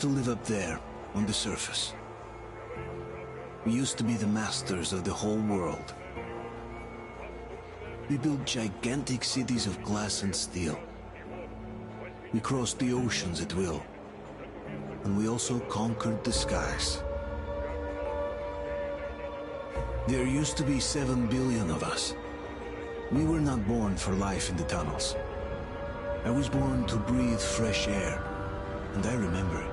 to live up there, on the surface. We used to be the masters of the whole world. We built gigantic cities of glass and steel. We crossed the oceans at will. And we also conquered the skies. There used to be 7 billion of us. We were not born for life in the tunnels. I was born to breathe fresh air, and I remember it.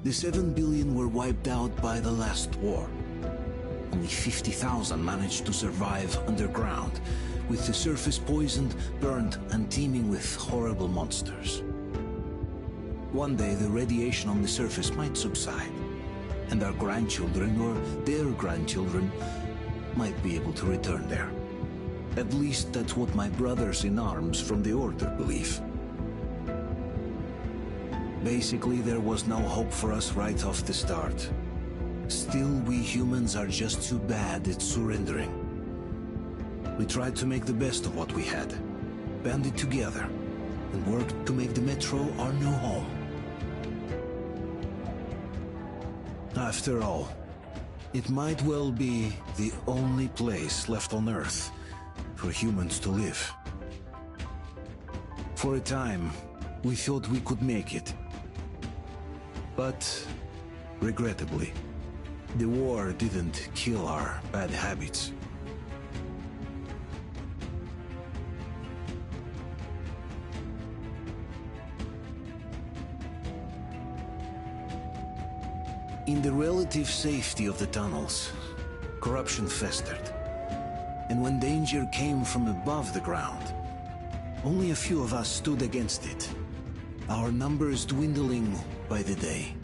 The 7 billion were wiped out by the last war. Only 50,000 managed to survive underground, with the surface poisoned, burned, and teeming with horrible monsters. One day the radiation on the surface might subside, and our grandchildren or their grandchildren might be able to return there. At least that's what my brothers in arms from the Order believe. Basically, there was no hope for us right off the start. Still, we humans are just too bad at surrendering. We tried to make the best of what we had, banded together, and worked to make the Metro our new home. After all, it might well be the only place left on Earth for humans to live. For a time, we thought we could make it. But, regrettably, the war didn't kill our bad habits. In the relative safety of the tunnels, corruption festered. And when danger came from above the ground, only a few of us stood against it, our numbers dwindling by the day.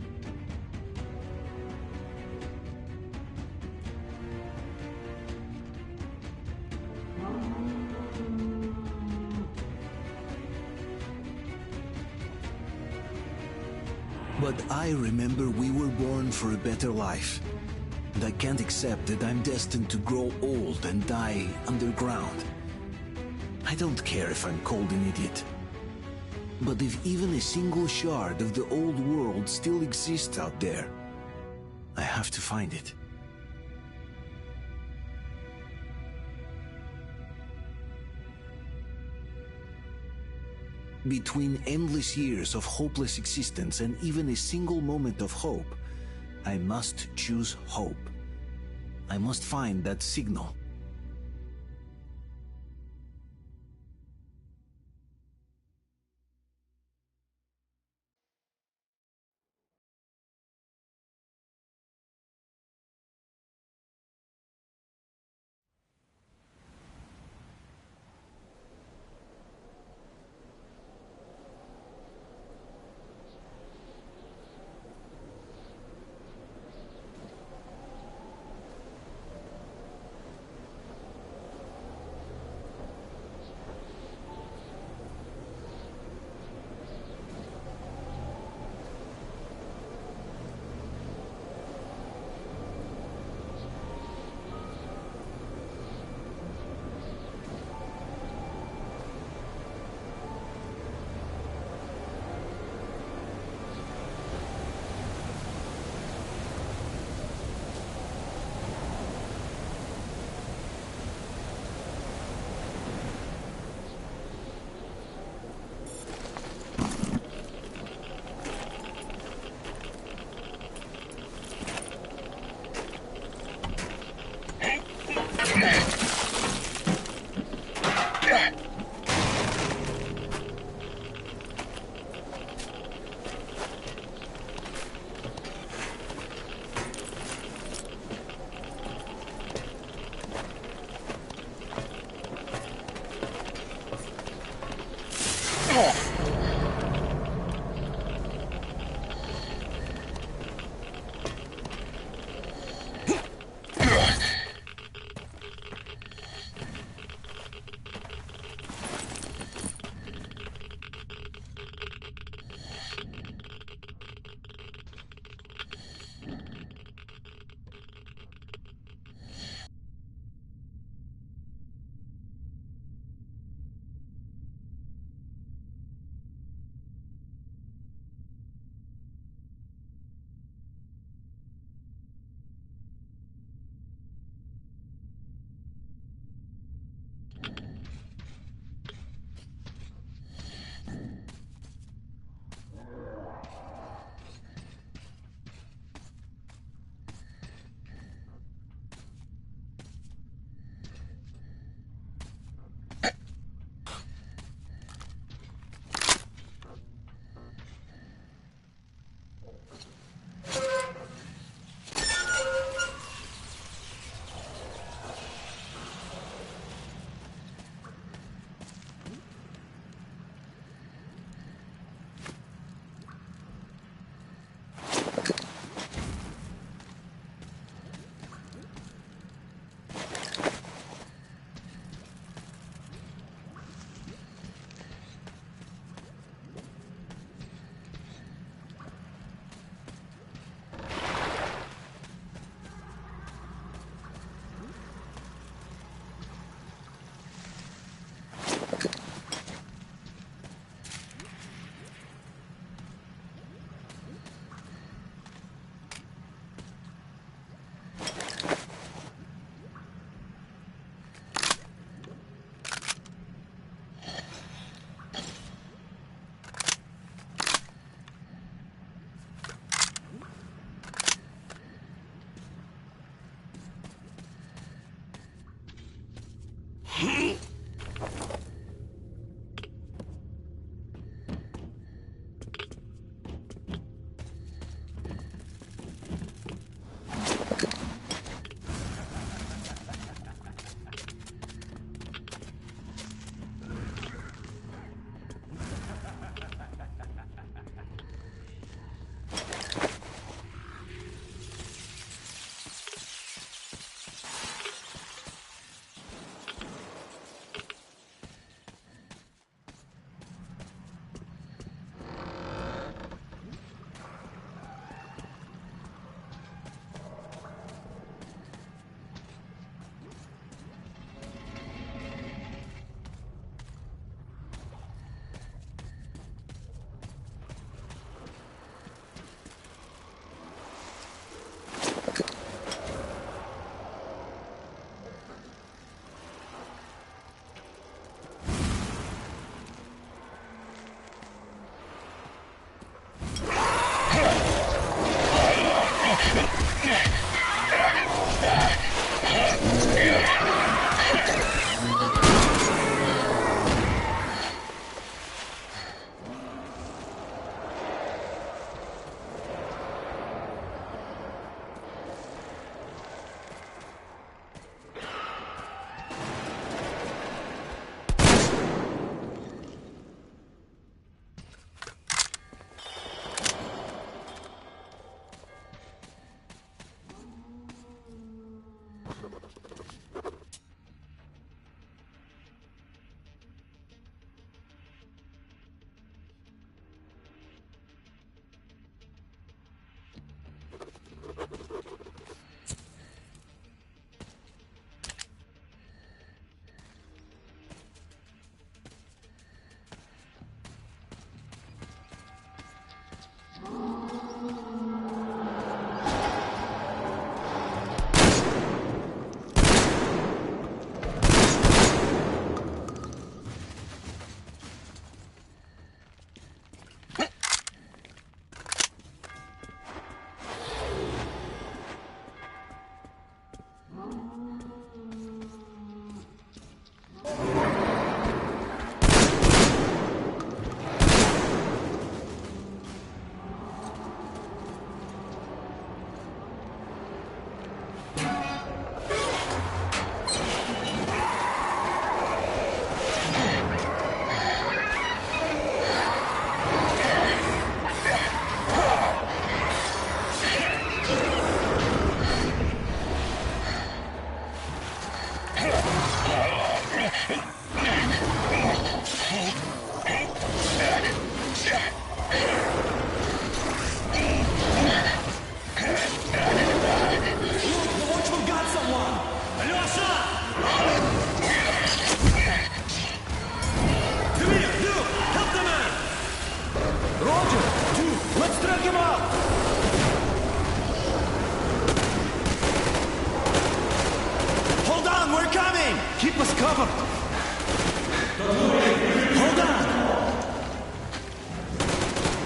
But I remember we were born for a better life, and I can't accept that I'm destined to grow old and die underground. I don't care if I'm called an idiot. But if even a single shard of the old world still exists out there, I have to find it. Between endless years of hopeless existence and even a single moment of hope, I must choose hope. I must find that signal.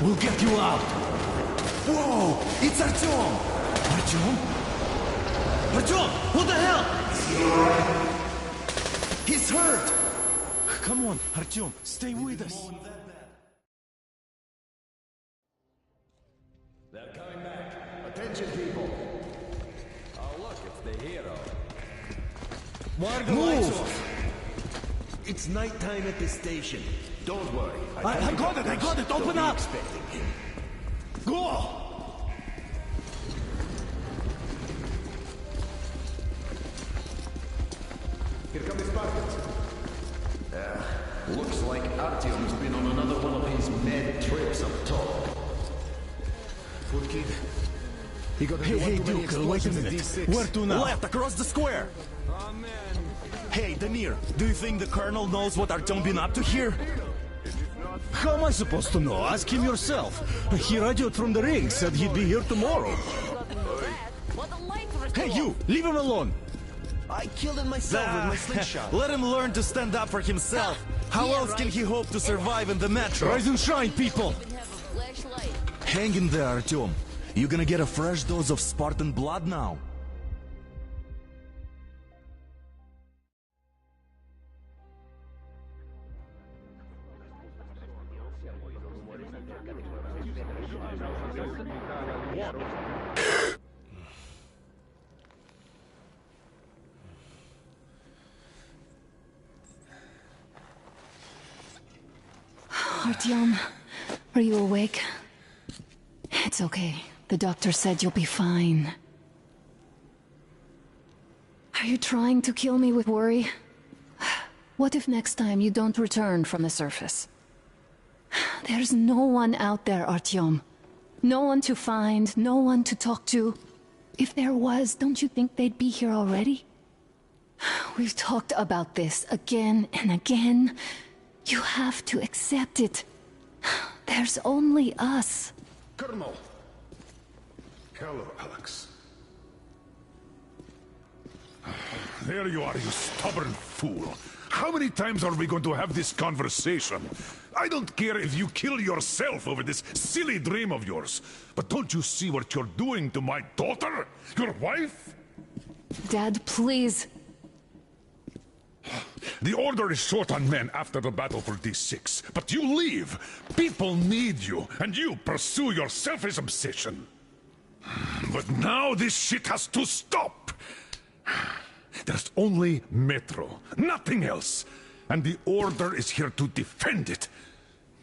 We'll get you out. Whoa! It's Artyom! Artyom? Artyom! What the hell? He's hurt! Come on, Artyom, stay with us. They're coming back. Attention, people. Oh, look, it's the hero. Why are the lights off? It's nighttime at the station. Don't worry. I got it, open up! Go! Here come the Spartans. Looks like Artyom's been on another one of his mad trips up top. Foot kid. He got Hey, Duke, wait a minute. Where to now? Left, across the square! Oh, man. Hey, Damir, do you think the Colonel knows what Artyom been up to here? How am I supposed to know? Ask him yourself. He radioed from the ring, said he'd be here tomorrow. Hey, you! Leave him alone! I killed him myself with my slingshot. Let him learn to stand up for himself. How else can he hope to survive in the metro? Rise and shine, people! Hang in there, Artyom. You're gonna get a fresh dose of Spartan blood now. Artyom, are you awake? It's okay. The doctor said you'll be fine. Are you trying to kill me with worry? What if next time you don't return from the surface? There's no one out there, Artyom. No one to find, no one to talk to. If there was, don't you think they'd be here already? We've talked about this again and again. You have to accept it. There's only us. Colonel. Hello, Alex. There you are, you stubborn fool. How many times are we going to have this conversation? I don't care if you kill yourself over this silly dream of yours. But don't you see what you're doing to my daughter? Your wife? Dad, please. The Order is short on men after the battle for D6, but you leave. People need you, and you pursue your selfish obsession. But now this shit has to stop. There's only Metro, nothing else. And the Order is here to defend it.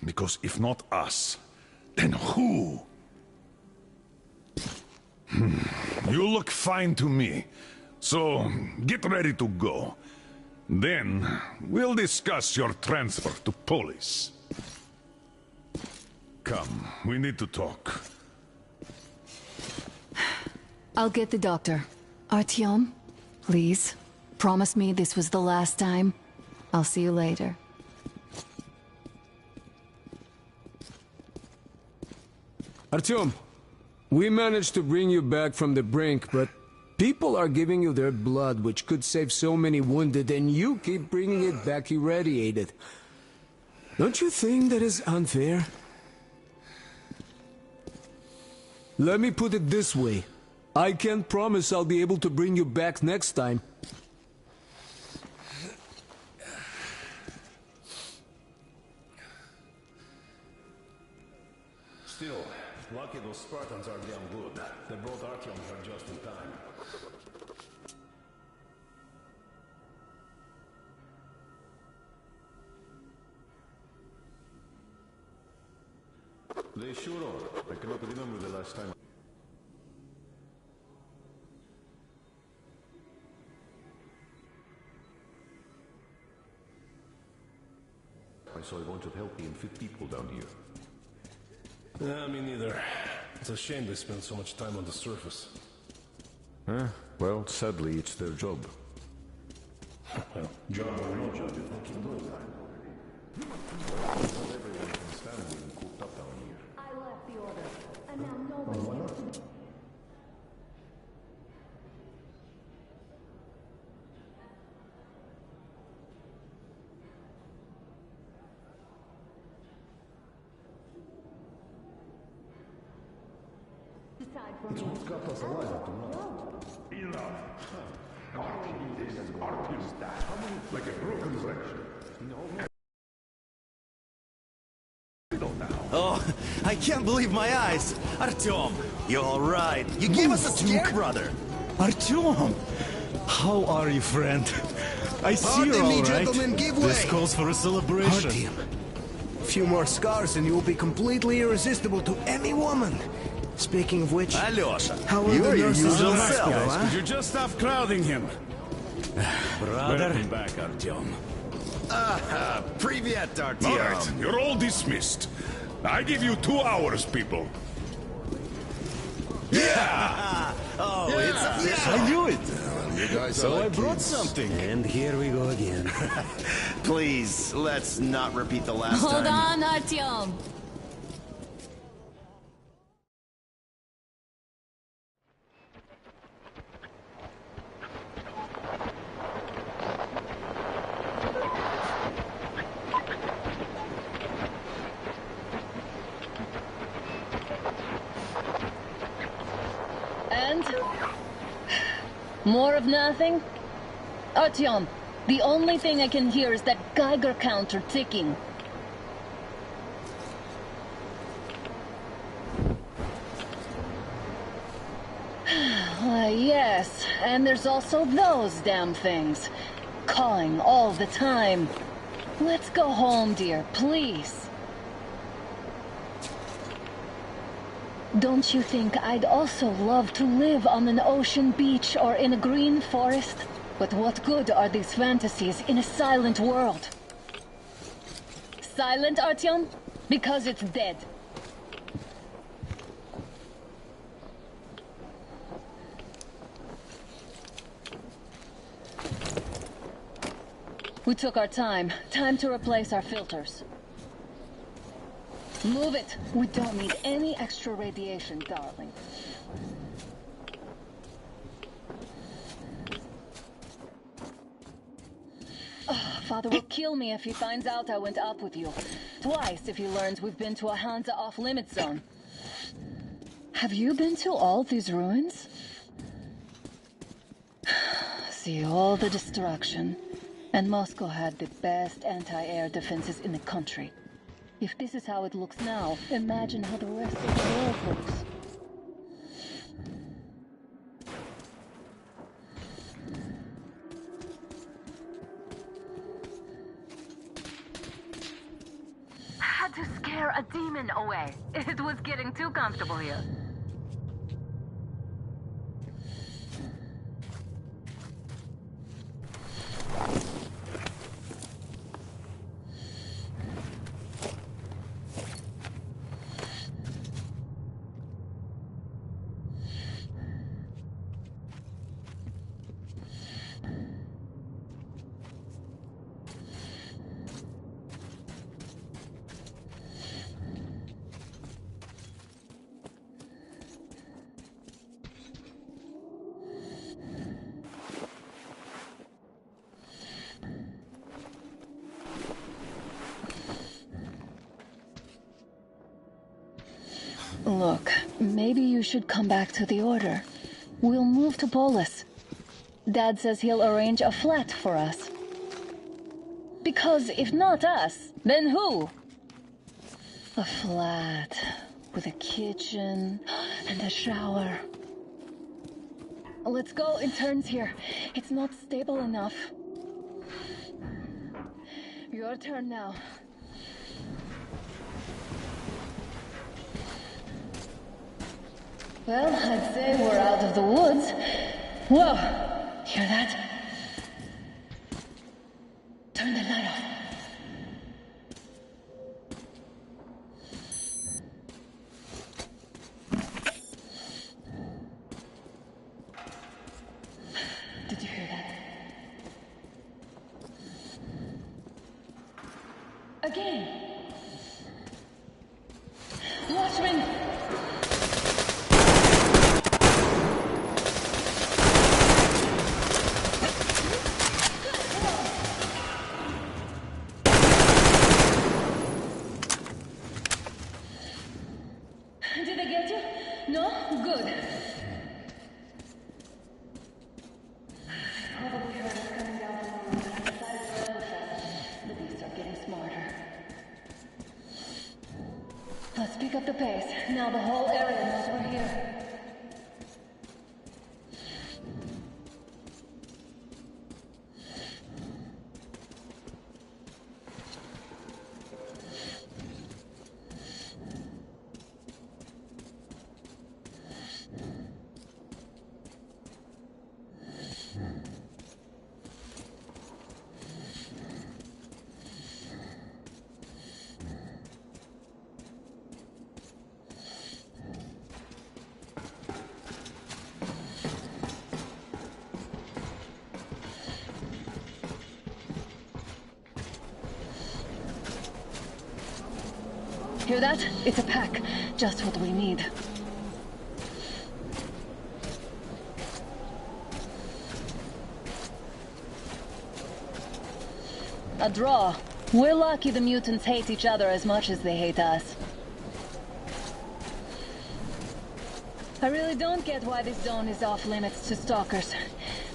Because if not us, then who? You look fine to me. So, get ready to go. Then, we'll discuss your transfer to Polis. Come, we need to talk. I'll get the doctor. Artyom, please. Promise me this was the last time. I'll see you later. Artyom, we managed to bring you back from the brink, but people are giving you their blood, which could save so many wounded, and you keep bringing it back irradiated. Don't you think that is unfair? Let me put it this way. I can't promise I'll be able to bring you back next time. Still, lucky those Spartans are damn good. They brought Artyom here just in time. They sure are. I cannot remember the last time. I saw a bunch of healthy and fit people down here. Yeah, me neither. It's a shame they spend so much time on the surface. Well, sadly, it's their job. Well, job or no job, you think keep doing that. Not everyone can stand being cooped up down here. I left the Order, and now nobody... aside from me. Enough. Artyom this and Artyom that. Like a broken record. Oh, I can't believe my eyes. Artyom, you all right? You gave us a scare, brother. Artyom, how are you, friend? I see you're all right. Gentlemen, give way. This calls for a celebration. Artyom, a few more scars and you will be completely irresistible to any woman. Speaking of which, Alyosha, how are you're the your nurses usual in self. Moscow, huh? Could you just stop crowding him? Brother. Welcome back, Artyom. Привет, All Artyom. right, you're all dismissed. I give you 2 hours, people. Oh, it's official. I knew it. You guys So are I like brought kids. something. And here we go again. Please, let's not repeat the last Hold time. on, Artyom. And? More of nothing? Artyom, the only thing I can hear is that Geiger counter ticking. Yes, and there's also those damn things. Calling all the time. Let's go home, dear, please. Don't you think I'd also love to live on an ocean beach or in a green forest? But what good are these fantasies in a silent world? Silent, Artyom? Because it's dead. We took our time. Time to replace our filters. Move it. We don't need any extra radiation, darling. Father will kill me if he finds out I went up with you. Twice if he learns we've been to a Hansa off-limit zone. Have you been to all these ruins? See all the destruction. And Moscow had the best anti-air defenses in the country. If this is how it looks now, imagine how the rest of the world looks. Had to scare a demon away. It was getting too comfortable here. Look, maybe you should come back to the Order. We'll move to Polis. Dad says he'll arrange a flat for us. Because if not us, then who? A flat with a kitchen and a shower. Let's go in turns here. It's not stable enough. Your turn now. Well, I'd say we're out of the woods. Whoa! Hear that? Turn the light off. Did you hear that? Again! Watchman! Did they get you? No? Good. Let's pick up the pace. Now the whole area knows we're here. Hear that? It's a pack. Just what we need. A draw. We're lucky the mutants hate each other as much as they hate us. I really don't get why this zone is off limits to stalkers.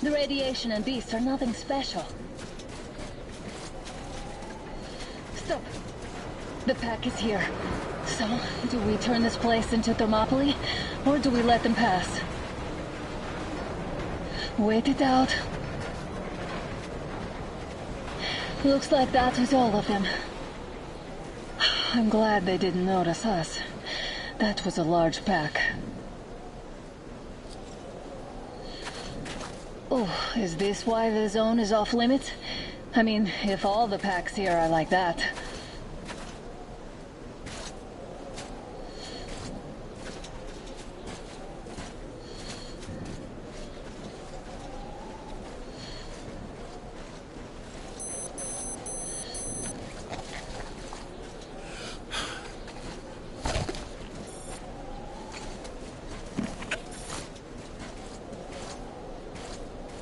The radiation and beasts are nothing special. Stop. The pack is here. So, do we turn this place into Thermopylae, or do we let them pass? Wait it out. Looks like that was all of them. I'm glad they didn't notice us. That was a large pack. Oh, is this why the zone is off limits? I mean, if all the packs here are like that.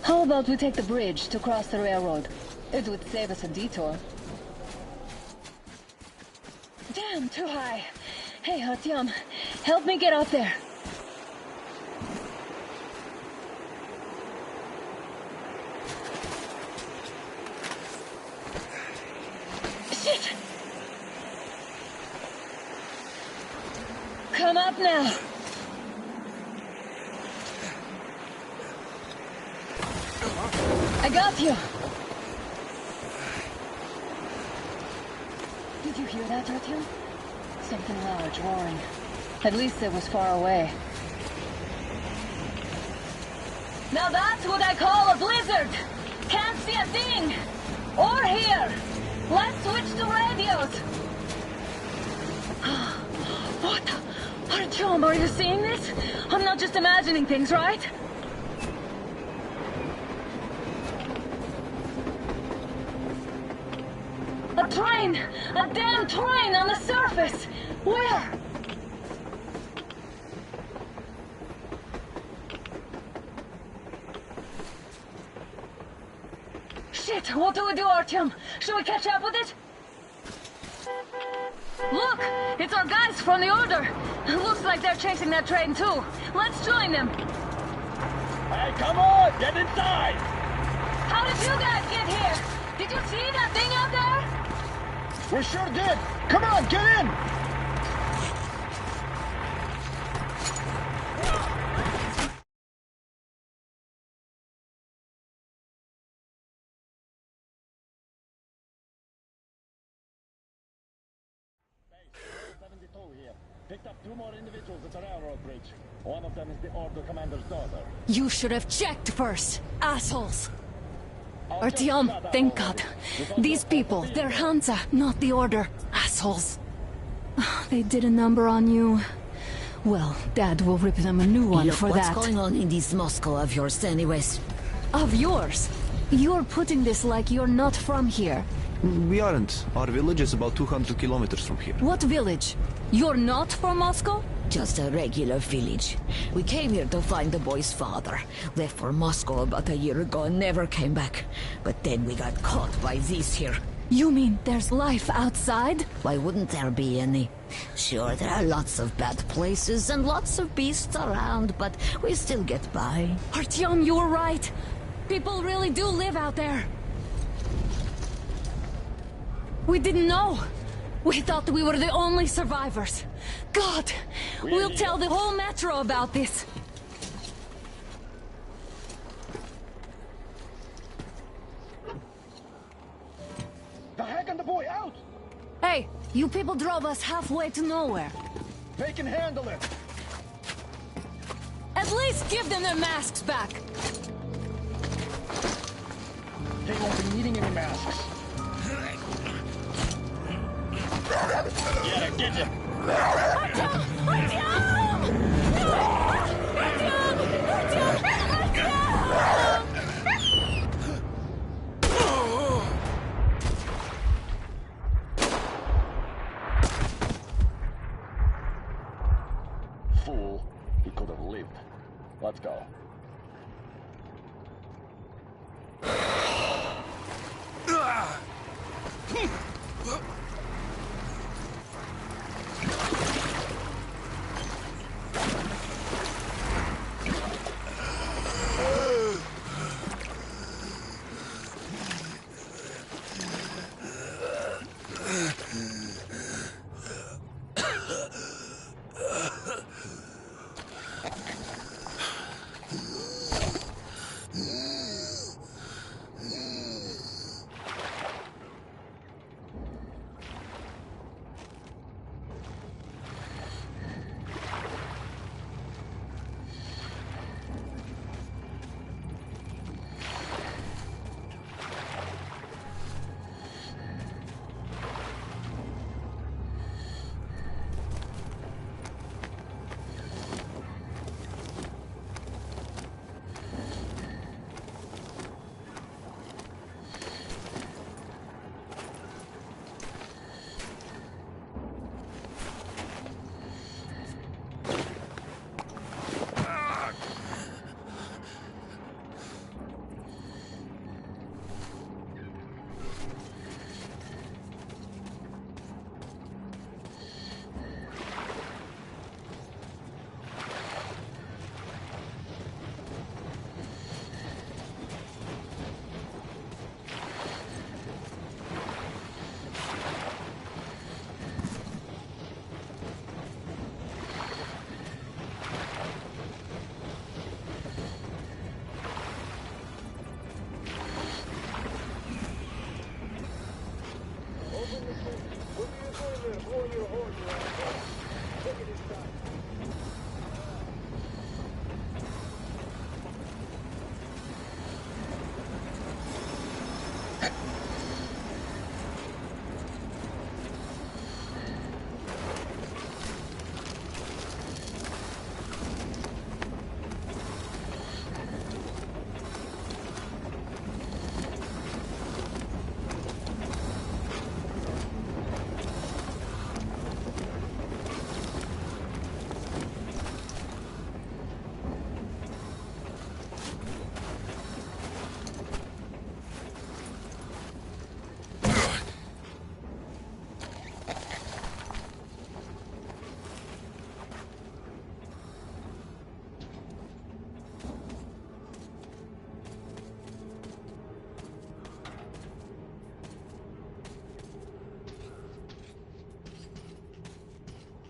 How about we take the bridge to cross the railroad? It would save us a detour. Damn, too high. Hey, Artyom, help me get up there. Shit! Come up now. I got you! Did you hear that, Artyom? Something large roaring. At least it was far away. Now that's what I call a blizzard! Can't see a thing! Or hear! Let's switch to radios! What? Artyom, are you seeing this? I'm not just imagining things, right? A train! A damn train on the surface! Where? Shit! What do we do, Artyom? Should we catch up with it? Look! It's our guys from the Order! Looks like they're chasing that train too. Let's join them! Hey, come on! Get inside! How did you guys get here? Did you see that thing out there? We sure did! Come on, get in! Here. Picked up 2 more individuals at the railroad bridge. One of them is the Order commander's daughter. You should have checked first, assholes! Artyom, thank God. These people, they're Hansa, not the Order. Assholes. They did a number on you. Well, Dad will rip them a new one for that. What's going on in this Moscow of yours anyways? Of yours? You're putting this like you're not from here. We aren't. Our village is about 200 kilometers from here. What village? You're not from Moscow? Just a regular village. We came here to find the boy's father. Left for Moscow about a year ago and never came back. But then we got caught by these here. You mean there's life outside? Why wouldn't there be any? Sure, there are lots of bad places and lots of beasts around, but we still get by. Artyom, you're right. People really do live out there. We didn't know. We thought we were the only survivors. God, we'll tell the whole metro about this. The Hag and the boy out! Hey, you people drove us halfway to nowhere. They can handle it! At least give them their masks back. They won't be needing any masks. Yeah, get you. Fool. He could have lived. Let's go.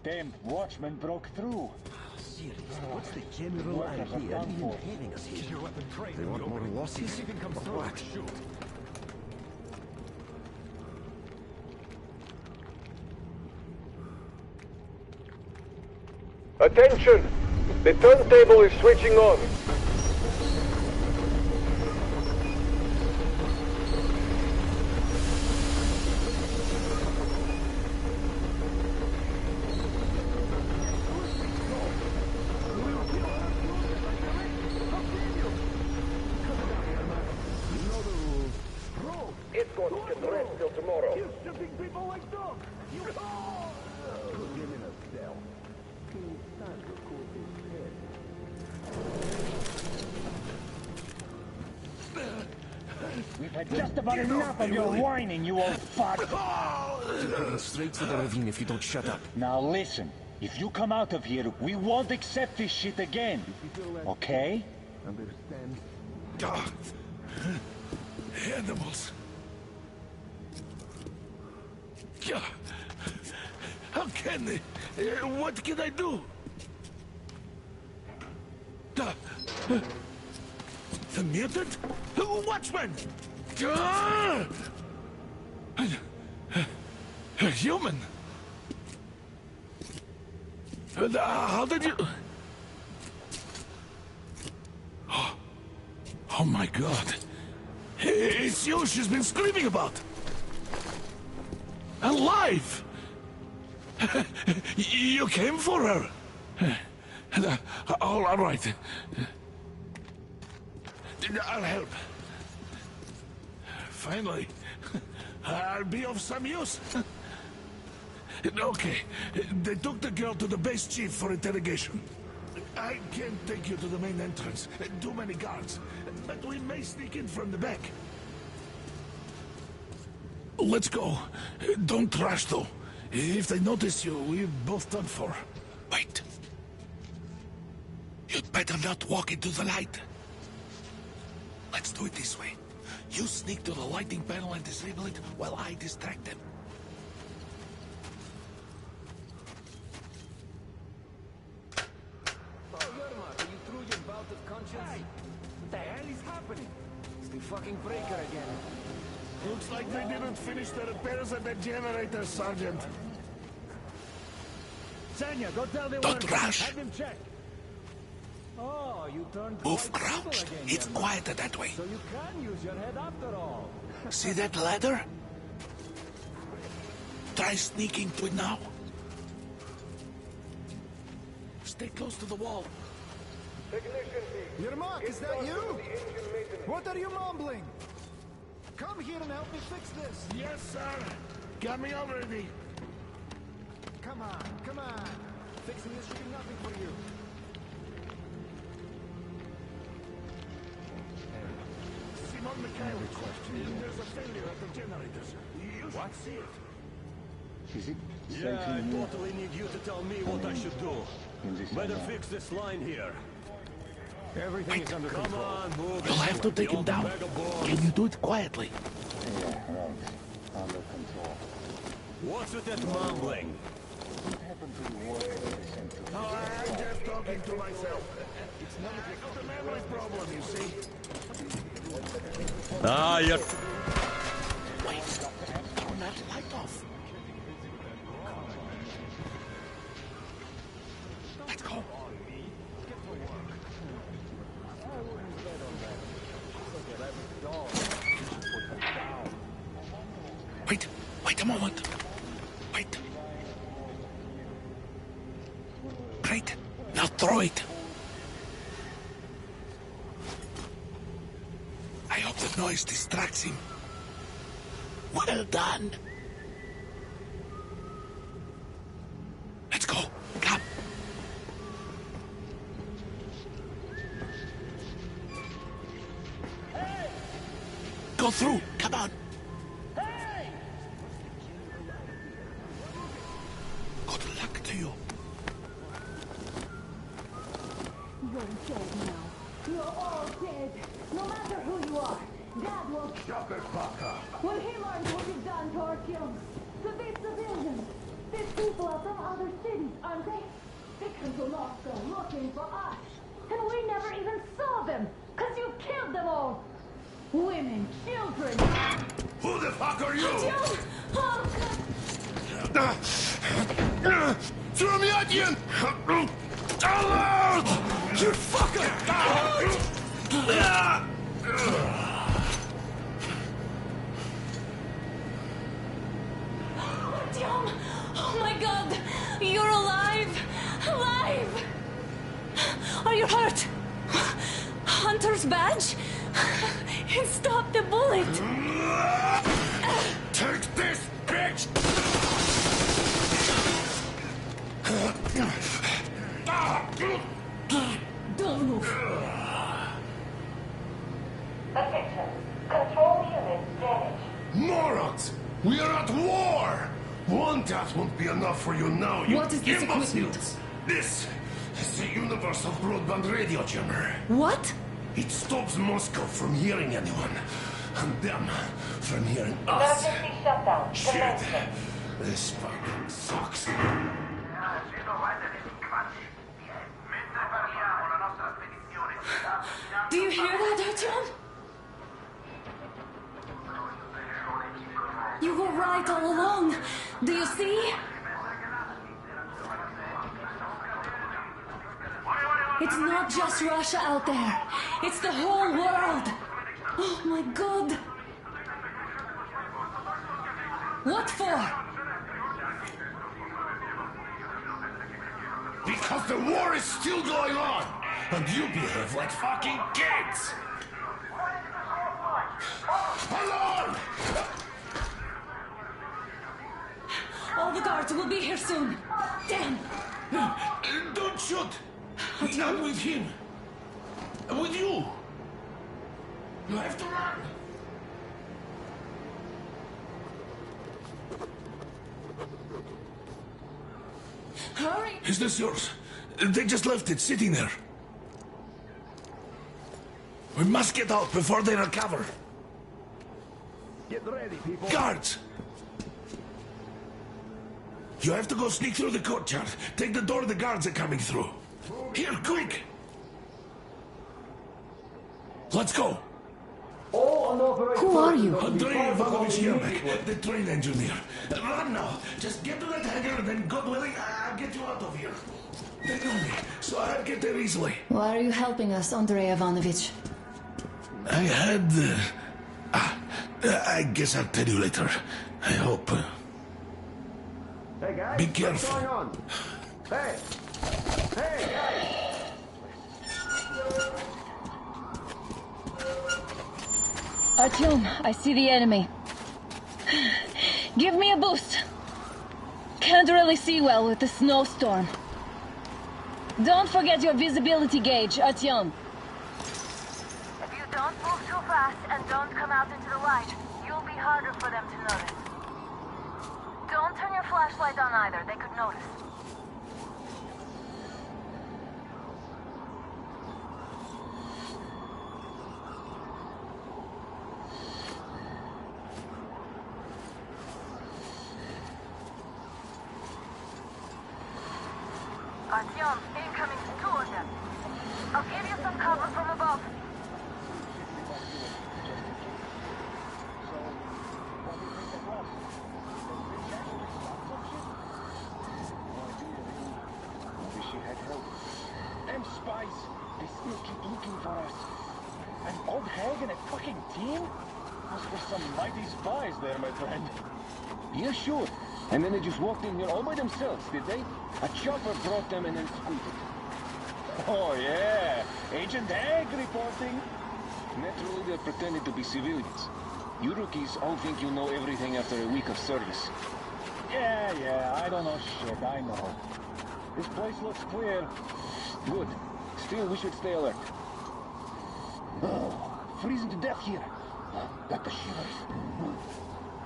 Damn watchman broke through. Seriously, what's the general idea of even having us here? They want more losses? Or what? Attention! The turntable is switching on. It's going to get rest till tomorrow. You're shipping people like dogs! You... Put him in a cell. We've had just about enough of your whining, you old fart! You're heading straight to the ravine if you don't shut up. Now listen, if you come out of here, we won't accept this shit again. Okay? Understand? Animals. How can they? What can I do? The mutant? Watchman! A human? How did you... Oh my God. It's you she's been screaming about. Alive! You came for her. All right. I'll help. Finally, I'll be of some use. Okay, they took the girl to the base chief for interrogation. I can't take you to the main entrance. Too many guards. But we may sneak in from the back. Let's go. Don't rush, though. If they notice you, we're both done for. Wait. You'd better not walk into the light. Let's do it this way. You sneak to the lighting panel and disable it while I distract them. Oh, Yermak, are you through your bout of conscience? Hey, what the hell is happening? It's the fucking breaker again. Looks like they didn't finish the repairs at the generator, Sergeant. Sanya, go tell the Don't rush. Have him check. Oh, you turned Move crouched. again, It's Yermak. quieter that way. So you can use your head after all. See that ladder? Try sneaking to it now. Stay close to the wall. Yermak, is that you? What are you mumbling? Come here and help me fix this. Yes, sir. Got me already. Come on, come on. Fixing this should be nothing for you. Simon Mikhail, there's a failure at the generators. You should see it. Is it Yeah, I totally need you to tell me what I should do. Better fix this line here. Everything is under Come control. on, move. You'll have to take him down. Can you do it quietly? Yeah, right. Under control. What's with that mumbling? What happened to the water they sent to No, I'm just talking to myself. It's none of the memory problem, you see. Ah, yeah. Wait, turn that light off. Let's go. Wait a moment. Wait. Great. Now throw it. I hope the noise distracts him. Well done. Let's go. Come. Go through. Come on. Good luck to you. You're dead now. You're all dead. No matter who you are, Dad will... Shut the fuck up. When he learns what you've done to our children, to these civilians, these people are from other cities, aren't they? They come to Moscow looking for us. And we never even saw them, because you killed them all. Women, children. Who the fuck are you? Срамятин! Alert! You fucker! Artyom! Oh my God! You're alive! Alive! Are you hurt? Hunter's badge? It stopped the bullet! Take this, bitch! Don't move. Attention. Control unit damaged. Morons! We are at war! One death won't be enough for you now, you What is this imbeciles! equipment? This is the Universal Broadband Radio Jammer. What? It stops Moscow from hearing anyone, and them from hearing us. Emergency shutdown. Shit! Commencing. This fucking sucks. Do you hear that, Artyom? You were right all along. Do you see? It's not just Russia out there. It's the whole world. Oh my God. What for? Because the war is still going on, and you behave like fucking kids! Alone! All the guards will be here soon. Damn! Don't shoot! Not with him. With you. You have to run. Hurry! Is this yours? They just left it sitting there. We must get out before they recover. Get ready, people. Guards! You have to go sneak through the courtyard. Take the door the guards are coming through. Here, quick! Let's go! Who are you? Andrei Ivanovich Yermak, the train engineer. Run now. Just get to that hangar and then, God willing, I'll get you out of here. They know me, so I'll get there easily. Why are you helping us, Andrei Ivanovich? I had... I guess I'll tell you later. I hope. Hey guys, Be careful. what's going on? Hey! Hey guys! Artyom, I see the enemy. Give me a boost. Can't really see well with the snowstorm. Don't forget your visibility gauge, Artyom. If you don't move too fast and don't come out into the light, you'll be harder for them to notice. Don't turn your flashlight on either, they could notice. Artyom, incoming, 2 of them. I'll give you some cover from above. Them spies, they still keep looking for us. And Old Hag and a fucking team? Must be some mighty spies there, my friend. Yeah, sure. And then they just walked in here all by themselves, did they? A chopper brought them and then scooted. Oh, yeah. Agent Hag reporting. Naturally, they're pretending to be civilians. You rookies all think you know everything after a week of service. Yeah, I don't know shit, I know. This place looks clear. Good. Still, we should stay alert. Oh, freezing to death here. Got the shivers.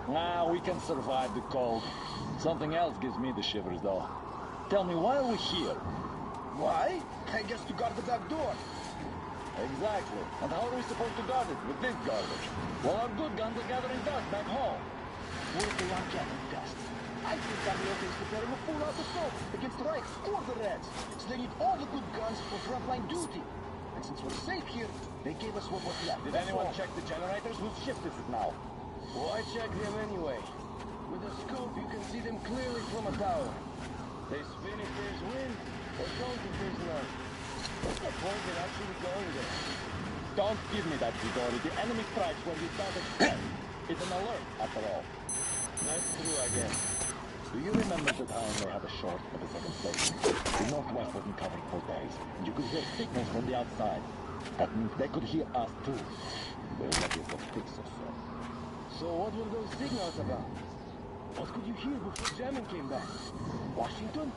Ah, we can survive the cold. Something else gives me the shivers, though. Tell me, why are we here? Why? I guess to guard the back door. Exactly. And how are we supposed to guard it with this garbage? Well, our good guns are gathering dust back home. What if they aren't gathering dust? I think Gagliotti is preparing a full-out assault against Reich or the Reds. So they need all the good guns for frontline duty. And since we're safe here, they gave us what was left. Did anyone check the generators? Whose shift is it now? Well, I checked them anyway. With a scope, you can see them clearly from a tower. They spin if there's wind, or don't if there's none. What's the point in actually going there? Don't give me that, Grigori. The enemy strikes when you don't expect. It's an alert, after all. That's true, I guess. Do you remember the time they had a short at the second station? The northwest wasn't covered for days, and you could hear signals from the outside. That means they could hear us too. They're lucky for 6 or so. So what were those signals about? What could you hear before German came back? Washington?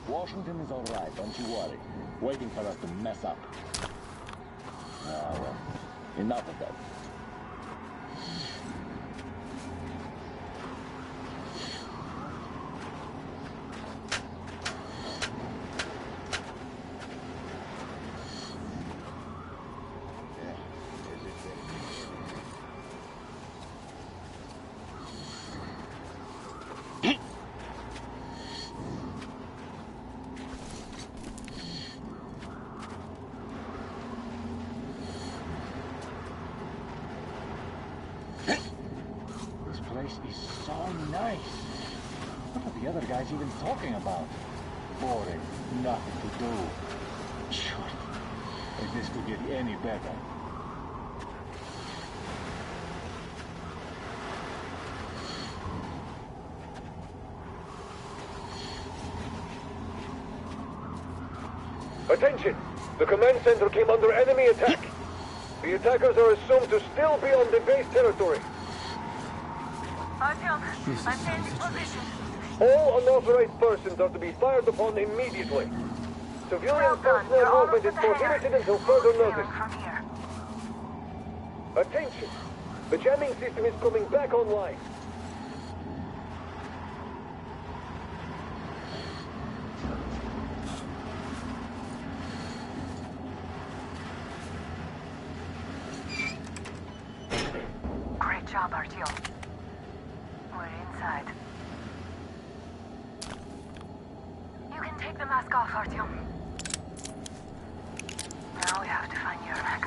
Washington is all right, don't you worry. Waiting for us to mess up. Ah, well, enough of that. place is so nice. What are the other guys even talking about? Boring, nothing to do. Sure, if this could get any better. Attention! The command center came under enemy attack. The attackers are assumed to still be on the base territory. Artyom, I'm changing position. All unauthorized persons are to be fired upon immediately. Civilian personnel movement is prohibited until further notice. Attention! The jamming system is coming back online. Great job, Artyom. We're inside. You can take the mask off, Artyom. Now we have to find Yermak.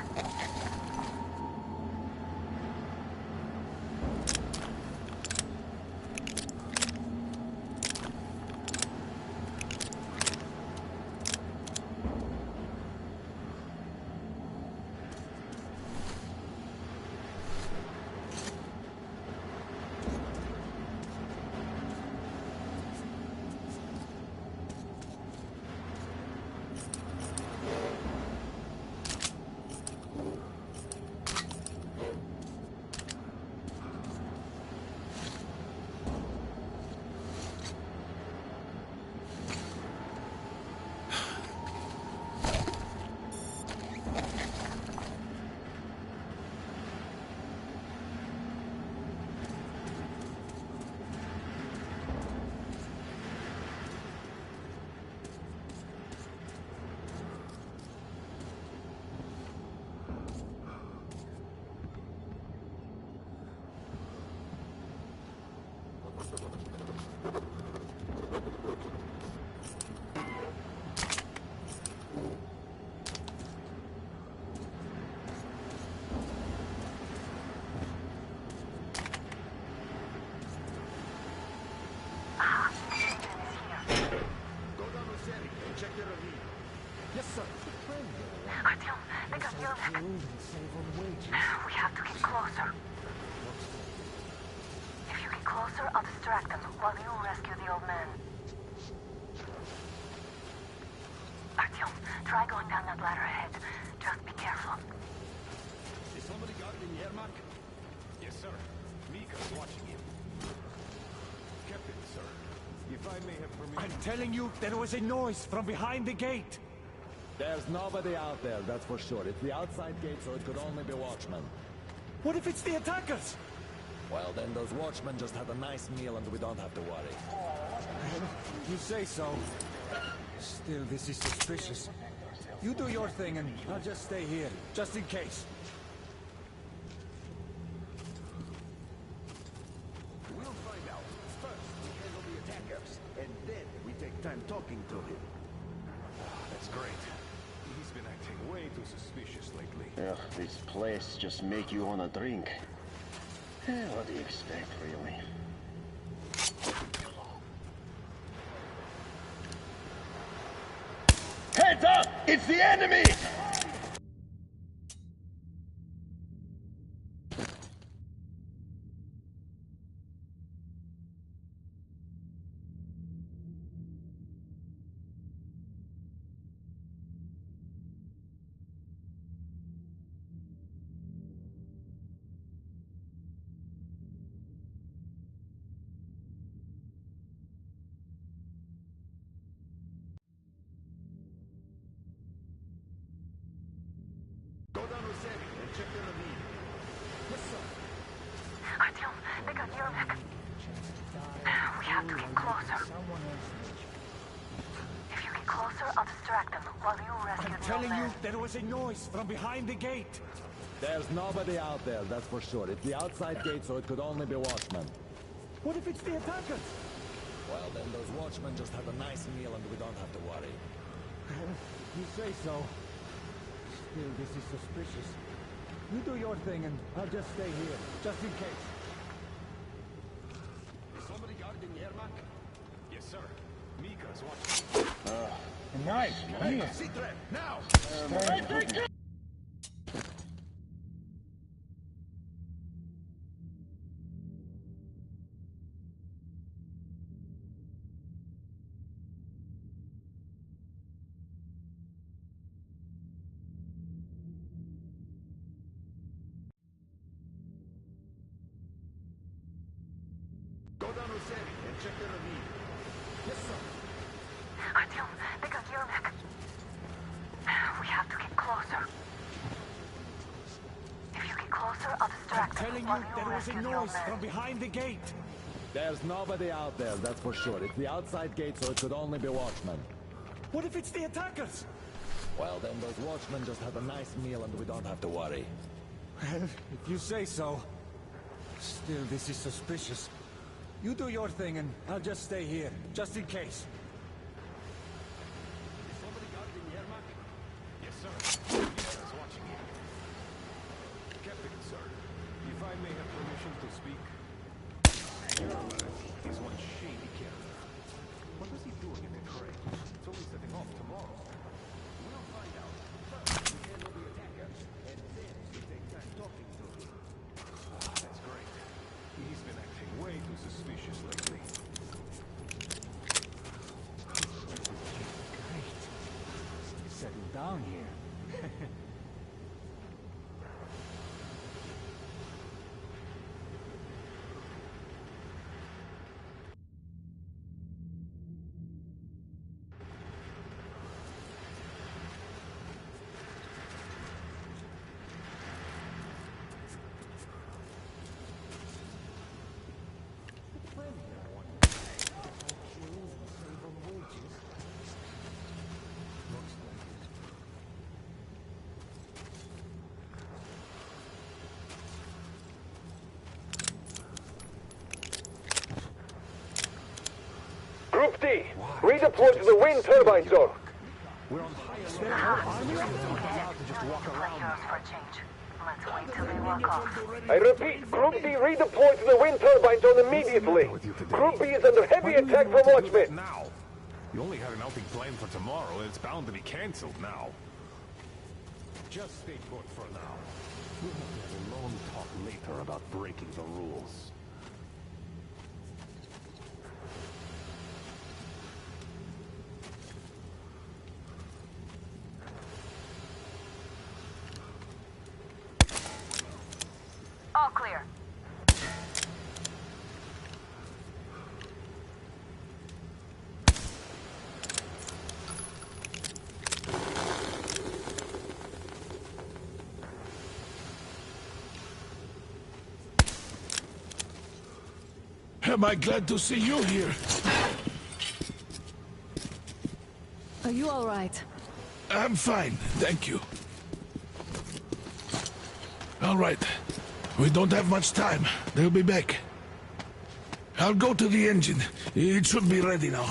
Yes, sir. Artyom, they got Yermak. We have to get closer. If you get closer, I'll distract them while you rescue the old man. Artyom, try going down that ladder ahead. Just be careful. Is somebody guarding Yermak? Yes, sir. Mika's watching him. Captain, sir. If I may have permission... I'm telling you, there was a noise from behind the gate. There's nobody out there, that's for sure. It's the outside gate, so it could only be watchmen. What if it's the attackers? Well, then those watchmen just had a nice meal and we don't have to worry. You say so. Still, this is suspicious. You do your thing and I'll just stay here, just in case. We'll find out. First, we handle the attackers, and then we take time talking to him. That's great. He's been acting way too suspicious lately. Ugh, this place just make you wanna drink. What do you expect, really? Heads up! It's the enemy! Go down with Sammy and check the ravine. Yes, sir. Artyom, they got Yermak. We have to get closer. If you get closer, I'll distract them while you rescue I'm the old telling you, man. there was a noise from behind the gate. There's nobody out there, that's for sure. It's the outside gate, so it could only be watchmen. What if it's the attackers? Well, then those watchmen just had a nice meal and we don't have to worry. You say so. Still, this is suspicious. You do your thing and I'll just stay here, just in case. garden, Yermak? Yes, sir. Mika's watching. Nice. Sitre, now! Go down to Sammy and check the ravine. Yes, sir. Artyom, they got Yermak. We have to get closer. If you get closer, I'll distract them. Telling you, while there was a rescue the old noise man. from behind the gate. There's nobody out there, that's for sure. It's the outside gate, so it could only be watchmen. What if it's the attackers? Well, then those watchmen just had a nice meal and we don't have to worry. Well, if you say so. Still, this is suspicious. You do your thing and I'll just stay here, just in case. Is somebody guarding Yermak? Yes, sir. Mika's watching him. Captain, sir, if I may have permission to speak. Yermak is one shady character. What was he doing in the crate? It's only setting off tomorrow. We'll find out. First, we handle the attacker, and then we take time talking to him. That's great. He's been acting way too suspicious lately. Great. Settle down here. Group D, redeploy to the wind turbine zone. We're on high alert. Allowed to just walk around. For a change. Let's wait till they walk off. I repeat, Group D redeploy to the wind turbine zone immediately. Group B is under heavy attack from watchmen. Now, you only had an outing planned for tomorrow, and it's bound to be cancelled now. Just stay put for now. We'll have to have a long talk later about breaking the rules. All clear. Am I glad to see you here? Are you all right? I'm fine, thank you. All right. We don't have much time. They'll be back. I'll go to the engine. It should be ready now.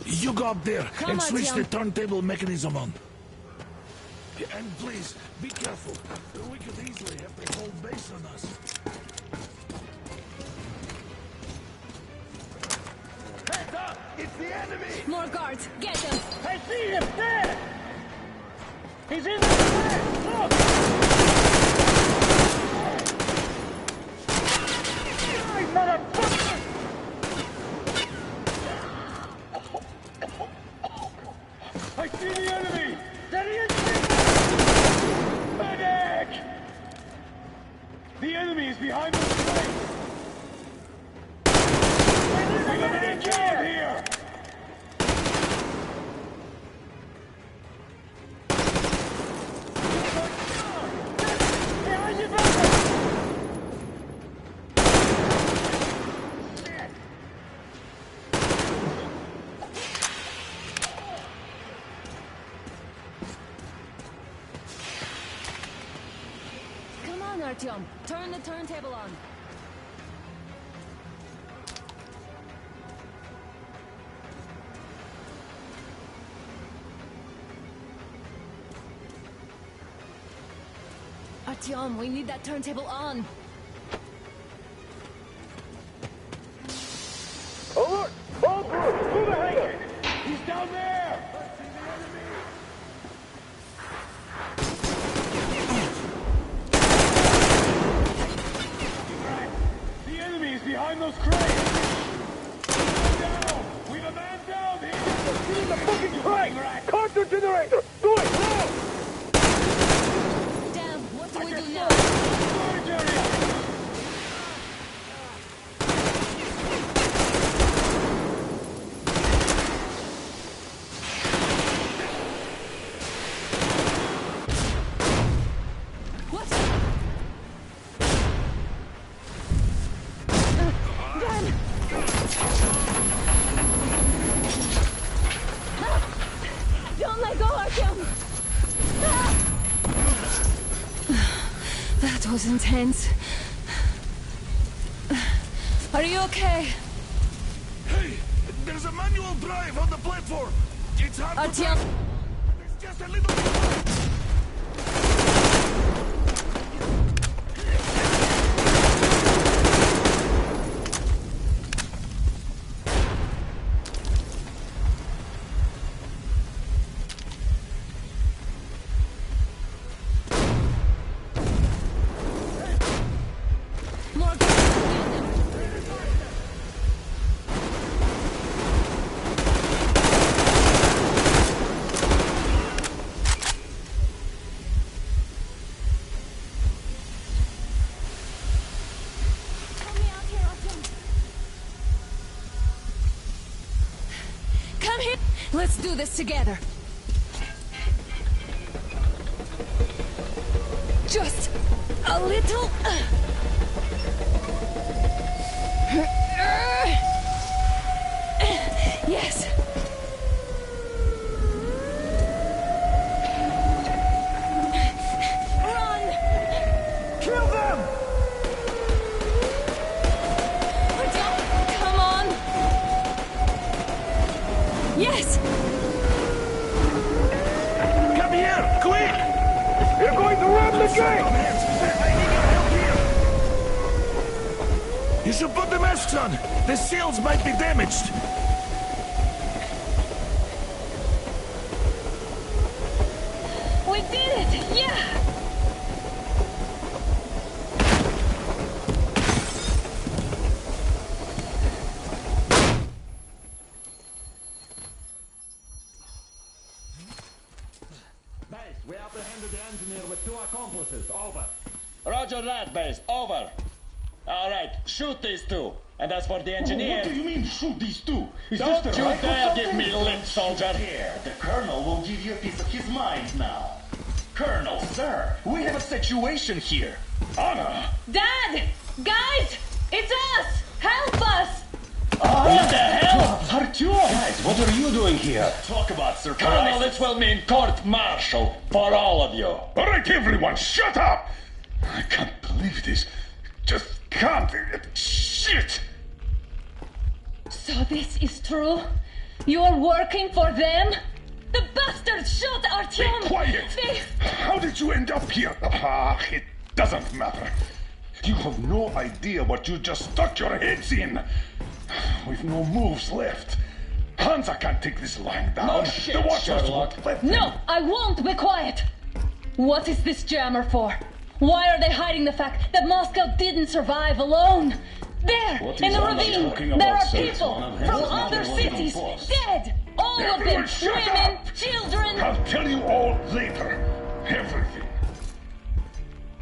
You go up there and switch the turntable mechanism on. And please, be careful. We could easily have the whole base on us. Heads up! It's the enemy! More guards! Get them! I see him! There! He's in the fire! Look! Die, motherfucker! I see the enemy! There he is! Medic! The enemy is behind the plate! We're losing a big job here! Behind your back! Come on, Artyom. Turn the turntable on. Artyom, we need that turntable on. fucking Christ! Counter generator! Do it now! Damn, what do we do now? Storage area! Don't let go, Artyom! That was intense. Are you okay? Hey! There's a manual drive on the platform! It's hard Artyom! It's just a little... Let's do this together. Just a little... Yes. Run! Kill them! Come on! Yes! Come here, quick! You're going to ram the gate! I need your help here! You should put the masks on! The seals might be damaged! We did it! Yeah! We apprehended the engineer with 2 accomplices. Over. Roger that, base. Over. All right, shoot these 2. And as for the engineer... What do you mean, shoot these 2? Is Don't this the you right or dare something? give me lip, soldier! Here, the Colonel will give you a piece of his mind now. Colonel, sir, we have a situation here. Anna! Dad! Guys! It's us! Help us! What the hell? Artyom! Guys, what are you doing here? Talk about surprise. Colonel, this will mean court-martial for all of you. All right, everyone, shut up! I can't believe this. Just can't. Shit! So this is true? You're working for them? The bastards shot Artyom! Be quiet! They... How did you end up here? Ah, it doesn't matter. You have no idea what you just stuck your heads in. We've no moves left. Hansa can't take this lying down. No shit, the Watchers Sherlock. won't let No, them. I won't be quiet! What is this jammer for? Why are they hiding the fact that Moscow didn't survive alone? There, What in is the Anna ravine, talking there about, are sir? people One of from his other not your cities, boss. dead! All of them, Everyone shut women, up! children! I'll tell you all later. Everything.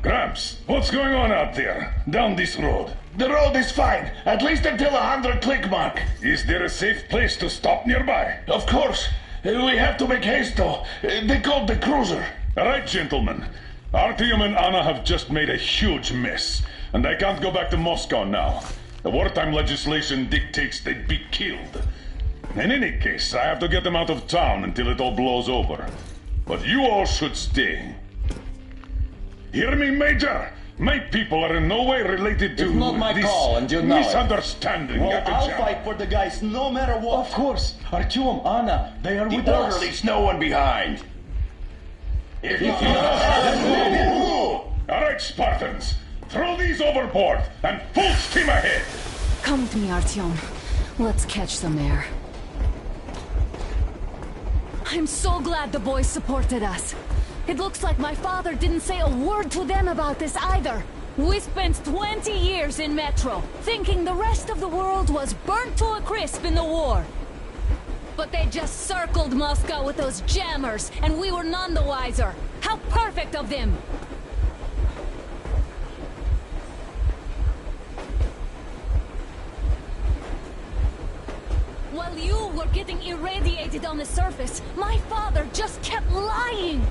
Gramps, what's going on out there? Down this road? The road is fine, at least until 100 click mark. Is there a safe place to stop nearby? Of course. We have to make haste though. They called the cruiser. All right, gentlemen. Artyom and Anna have just made a huge mess, and they can't go back to Moscow now. The wartime legislation dictates they'd be killed. In any case, I have to get them out of town until it all blows over. But you all should stay. Hear me, Major? My people are in no way related to It's not my this call, and you know it. misunderstanding Well, at the I'll jam. fight for the guys no matter what. Of course. Artyom, Anna, they are The with us. orderlies, no one behind. If you All right, Spartans. Throw these overboard and full steam ahead. Come with me, Artyom. Let's catch some air. I'm so glad the boys supported us. It looks like my father didn't say a word to them about this either. We spent 20 years in Metro, thinking the rest of the world was burnt to a crisp in the war. But they just circled Moscow with those jammers, and we were none the wiser. How perfect of them! While you were getting irradiated on the surface, my father just kept lying!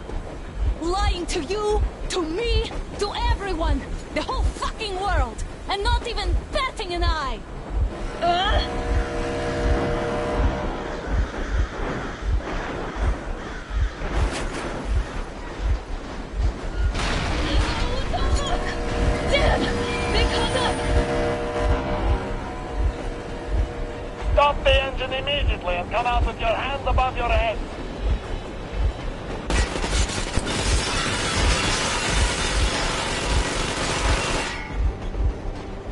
Lying to you, to me, to everyone! The whole fucking world! And not even batting an eye! Damn! They caught up! Stop the engine immediately and come out with your hands above your head.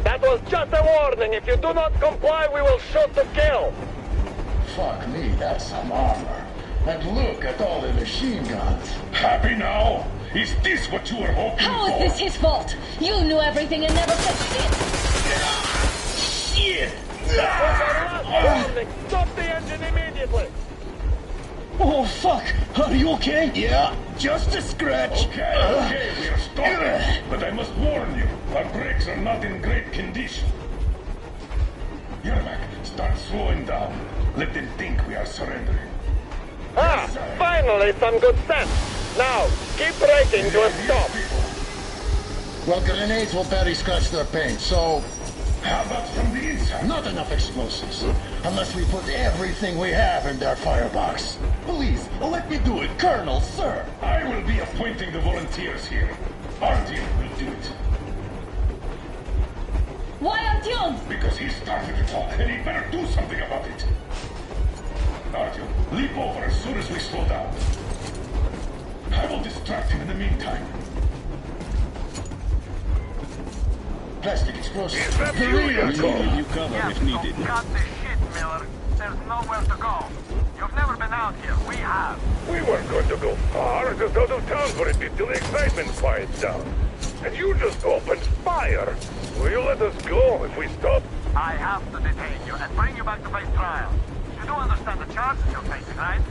That was just a warning. If you do not comply, we will shoot to kill. Fuck me, that's some armor. And look at all the machine guns. Happy now? Is this what you were hoping How for? is this his fault? You knew everything and never said shit! Shit! Warning. Stop the engine immediately. Oh, fuck! Are you okay? Yeah, just a scratch. Okay, we are stopping. But I must warn you, our brakes are not in great condition. Yermak, start slowing down. Let them think we are surrendering. Finally some good sense. Now, keep braking to a stop. Well, grenades will barely scratch their paint, so... How about from the inside? Not enough explosives. Unless we put everything we have in their firebox. Please, let me do it, Colonel, sir. I will be appointing the volunteers here. Artyom will do it. Why Artyom? Because he started it all, and he better do something about it. Artyom, leap over as soon as we slow down. I will distract him in the meantime. Plastic explosives. Is that you, Yakov? You cover if needed. Cut the shit, Miller. There's nowhere to go. You've never been out here. We have. We weren't going to go far, just out of town for a bit till the excitement quiets down. And you just opened fire. Will you let us go if we stop? I have to detain you and bring you back to face trial. You do understand the charges you're facing, right?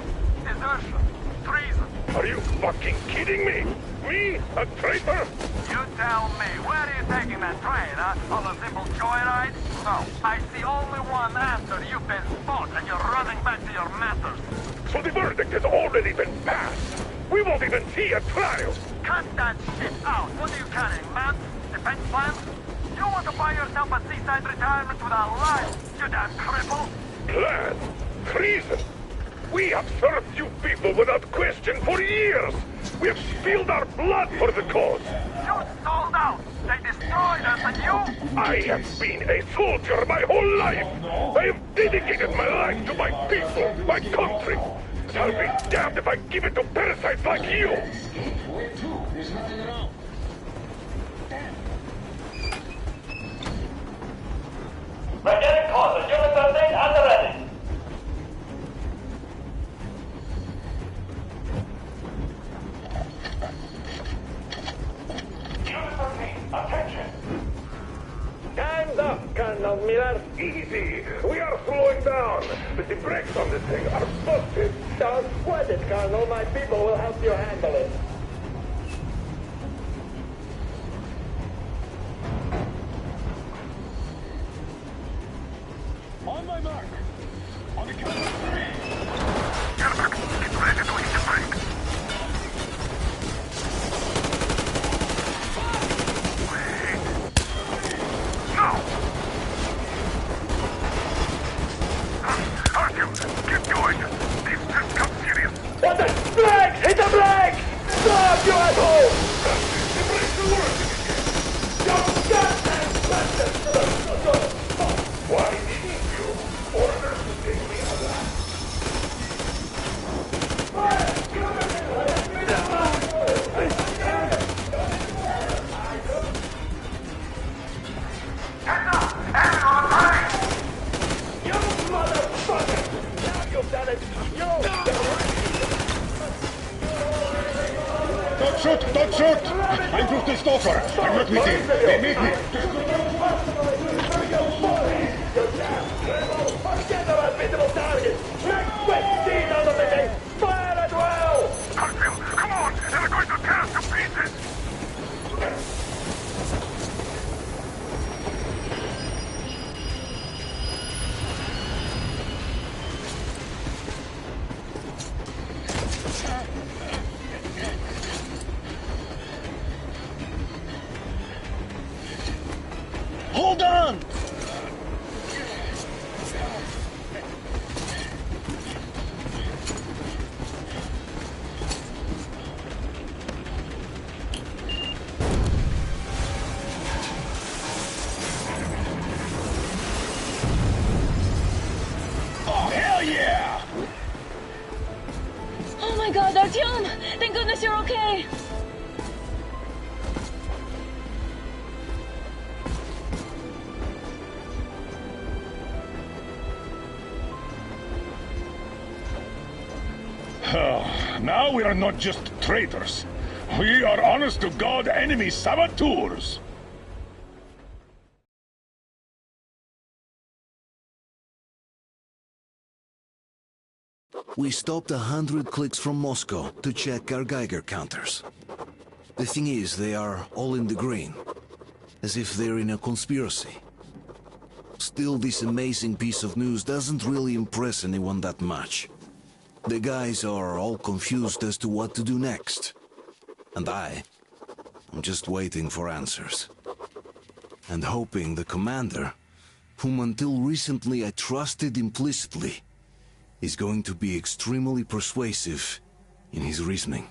Desertion. Treason. Are you fucking kidding me? Me? A traitor? You tell me, where are you taking that train, huh? On a simple joyride? No, I see only one answer. You've been spot and you're running back to your masters. So the verdict has already been passed. We won't even see a trial. Cut that shit out. What are you carrying, man? Defense plans? You want to buy yourself a seaside retirement without life, you damn cripple? Plan? Treason? We have served you people without question for years. We have spilled our blood for the cause. You sold out. They destroyed us and you... I have been a soldier my whole life. I have dedicated my life to my people, my country. And I'll be damned if I give it to parasites like you. Where to? There's nothing around. We're getting closer. Unit 13 at the ready. Unit 13, attention. Time's up, Colonel Miller. Easy. We are slowing down. But the brakes on this thing are busted. Don't sweat it, Colonel. My people will help you handle it. On my mark. On the count of 3. Get ready to hit the brakes. Wait. Now. Artyom, get going. This just got serious. What the? Brakes! Hit the brakes! Stop, you asshole! The brakes are working again. You goddamn bastard! Why didn't you order to take me alive? Hands up! Enemy on the plane! You motherfucker! Now you've done it! Don't shoot! Don't shoot! I'm Brutus Stoffer. I'm not with him. They made me. Get them unbeatable target! Next quick! Hold on! Oh, hell yeah! Oh my god, Artyom! Thank goodness you're okay! Now we are not just traitors. We are honest-to-God enemy saboteurs. We stopped 100 clicks from Moscow to check our Geiger counters. The thing is, they are all in the green, as if they're in a conspiracy. Still, this amazing piece of news doesn't really impress anyone that much. The guys are all confused as to what to do next. And I'm just waiting for answers. And hoping the commander, whom until recently I trusted implicitly, is going to be extremely persuasive in his reasoning.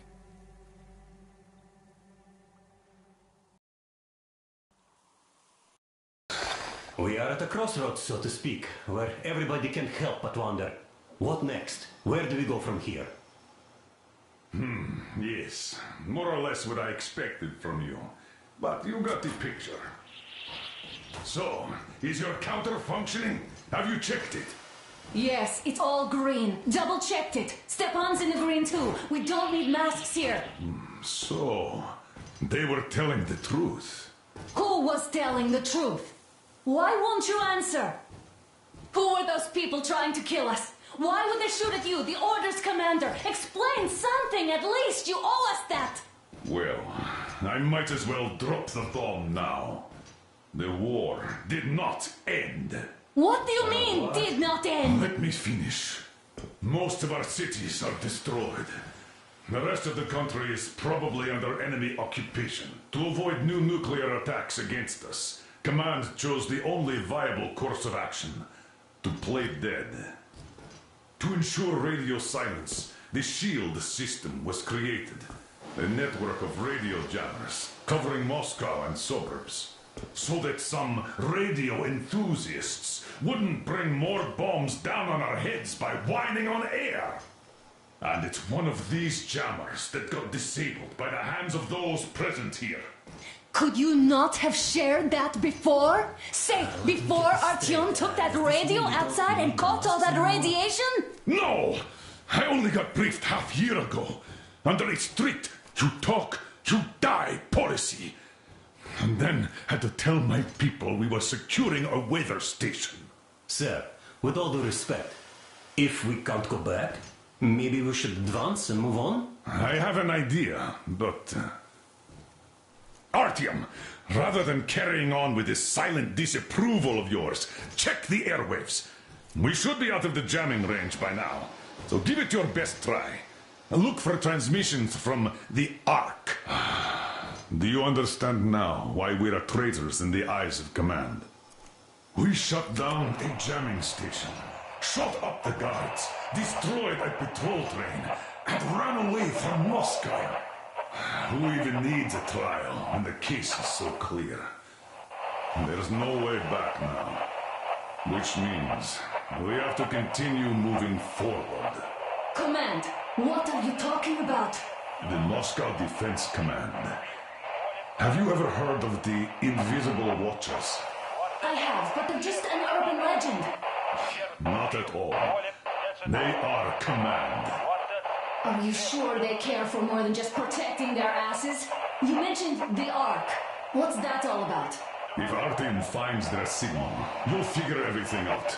We are at a crossroads, so to speak, where everybody can't help but wonder, what next? Where do we go from here? Yes, more or less what I expected from you. But you got the picture. So, is your counter functioning? Have you checked it? Yes, it's all green. Double-checked it. Stepan's in the green too. We don't need masks here. So, they were telling the truth. Who was telling the truth? Why won't you answer? Who were those people trying to kill us? Why would they shoot at you, the Order's commander? Explain something, at least! You owe us that! Well, I might as well drop the bomb now. The war did not end. What do you mean, did not end? Let me finish. Most of our cities are destroyed. The rest of the country is probably under enemy occupation. To avoid new nuclear attacks against us, Command chose the only viable course of action: to play dead. To ensure radio silence, the SHIELD system was created. A network of radio jammers covering Moscow and suburbs. So that some radio enthusiasts wouldn't bring more bombs down on our heads by whining on air. And it's one of these jammers that got disabled by the hands of those present here. Could you not have shared that before? Say, before Artyom took that radio outside and caught all that radiation? No! I only got briefed half year ago. Under a strict, you talk, you die policy. And then had to tell my people we were securing a weather station. Sir, with all due respect, if we can't go back, maybe we should advance and move on? I have an idea, but... Artyom, rather than carrying on with this silent disapproval of yours, check the airwaves. We should be out of the jamming range by now, so give it your best try. Look for transmissions from the Ark. Do you understand now why we are traitors in the eyes of Command? We shut down a jamming station, shot up the guards, destroyed a patrol train, and ran away from Moscow. Who even needs a trial when the case is so clear? There's no way back now. Which means we have to continue moving forward. Command, what are you talking about? The Moscow Defense Command. Have you ever heard of the Invisible Watchers? I have, but they're just an urban legend. Not at all. They are Command. Are you sure they care for more than just protecting their asses? You mentioned the Ark. What's that all about? If Artyom finds their signal, you'll figure everything out.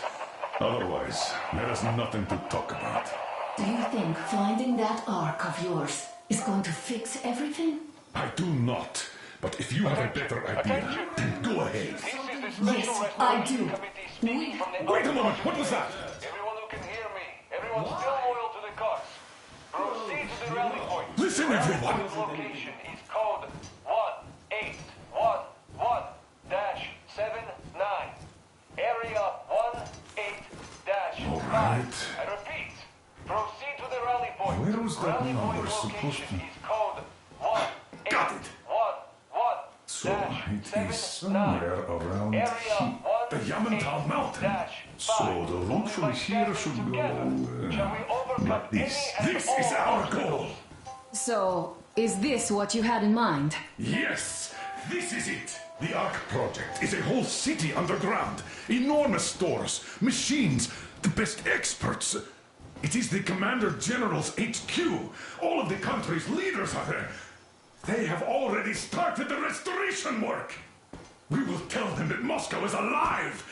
Otherwise, there is nothing to talk about. Do you think finding that Ark of yours is going to fix everything? I do not. But if you have a better idea, then go ahead. Yes, I do. Wait a moment, what was that? Everyone who can hear me, everyone still loyal to the cause. Proceed to the rally point. Listen, everyone. Rally point location is code 1811-79. Area 18-5. All right. I repeat, proceed to the rally point. Where was that rally number point supposed location to- is code 1811-79. So it is somewhere around here. The Yamantau Mountain. So the route from here should go like this. This is our goal. So, is this what you had in mind? Yes, this is it. The Ark Project is a whole city underground. Enormous stores, machines, the best experts. It is the Commander General's HQ. All of the country's leaders are there. They have already started the restoration work. We will tell them that Moscow is alive.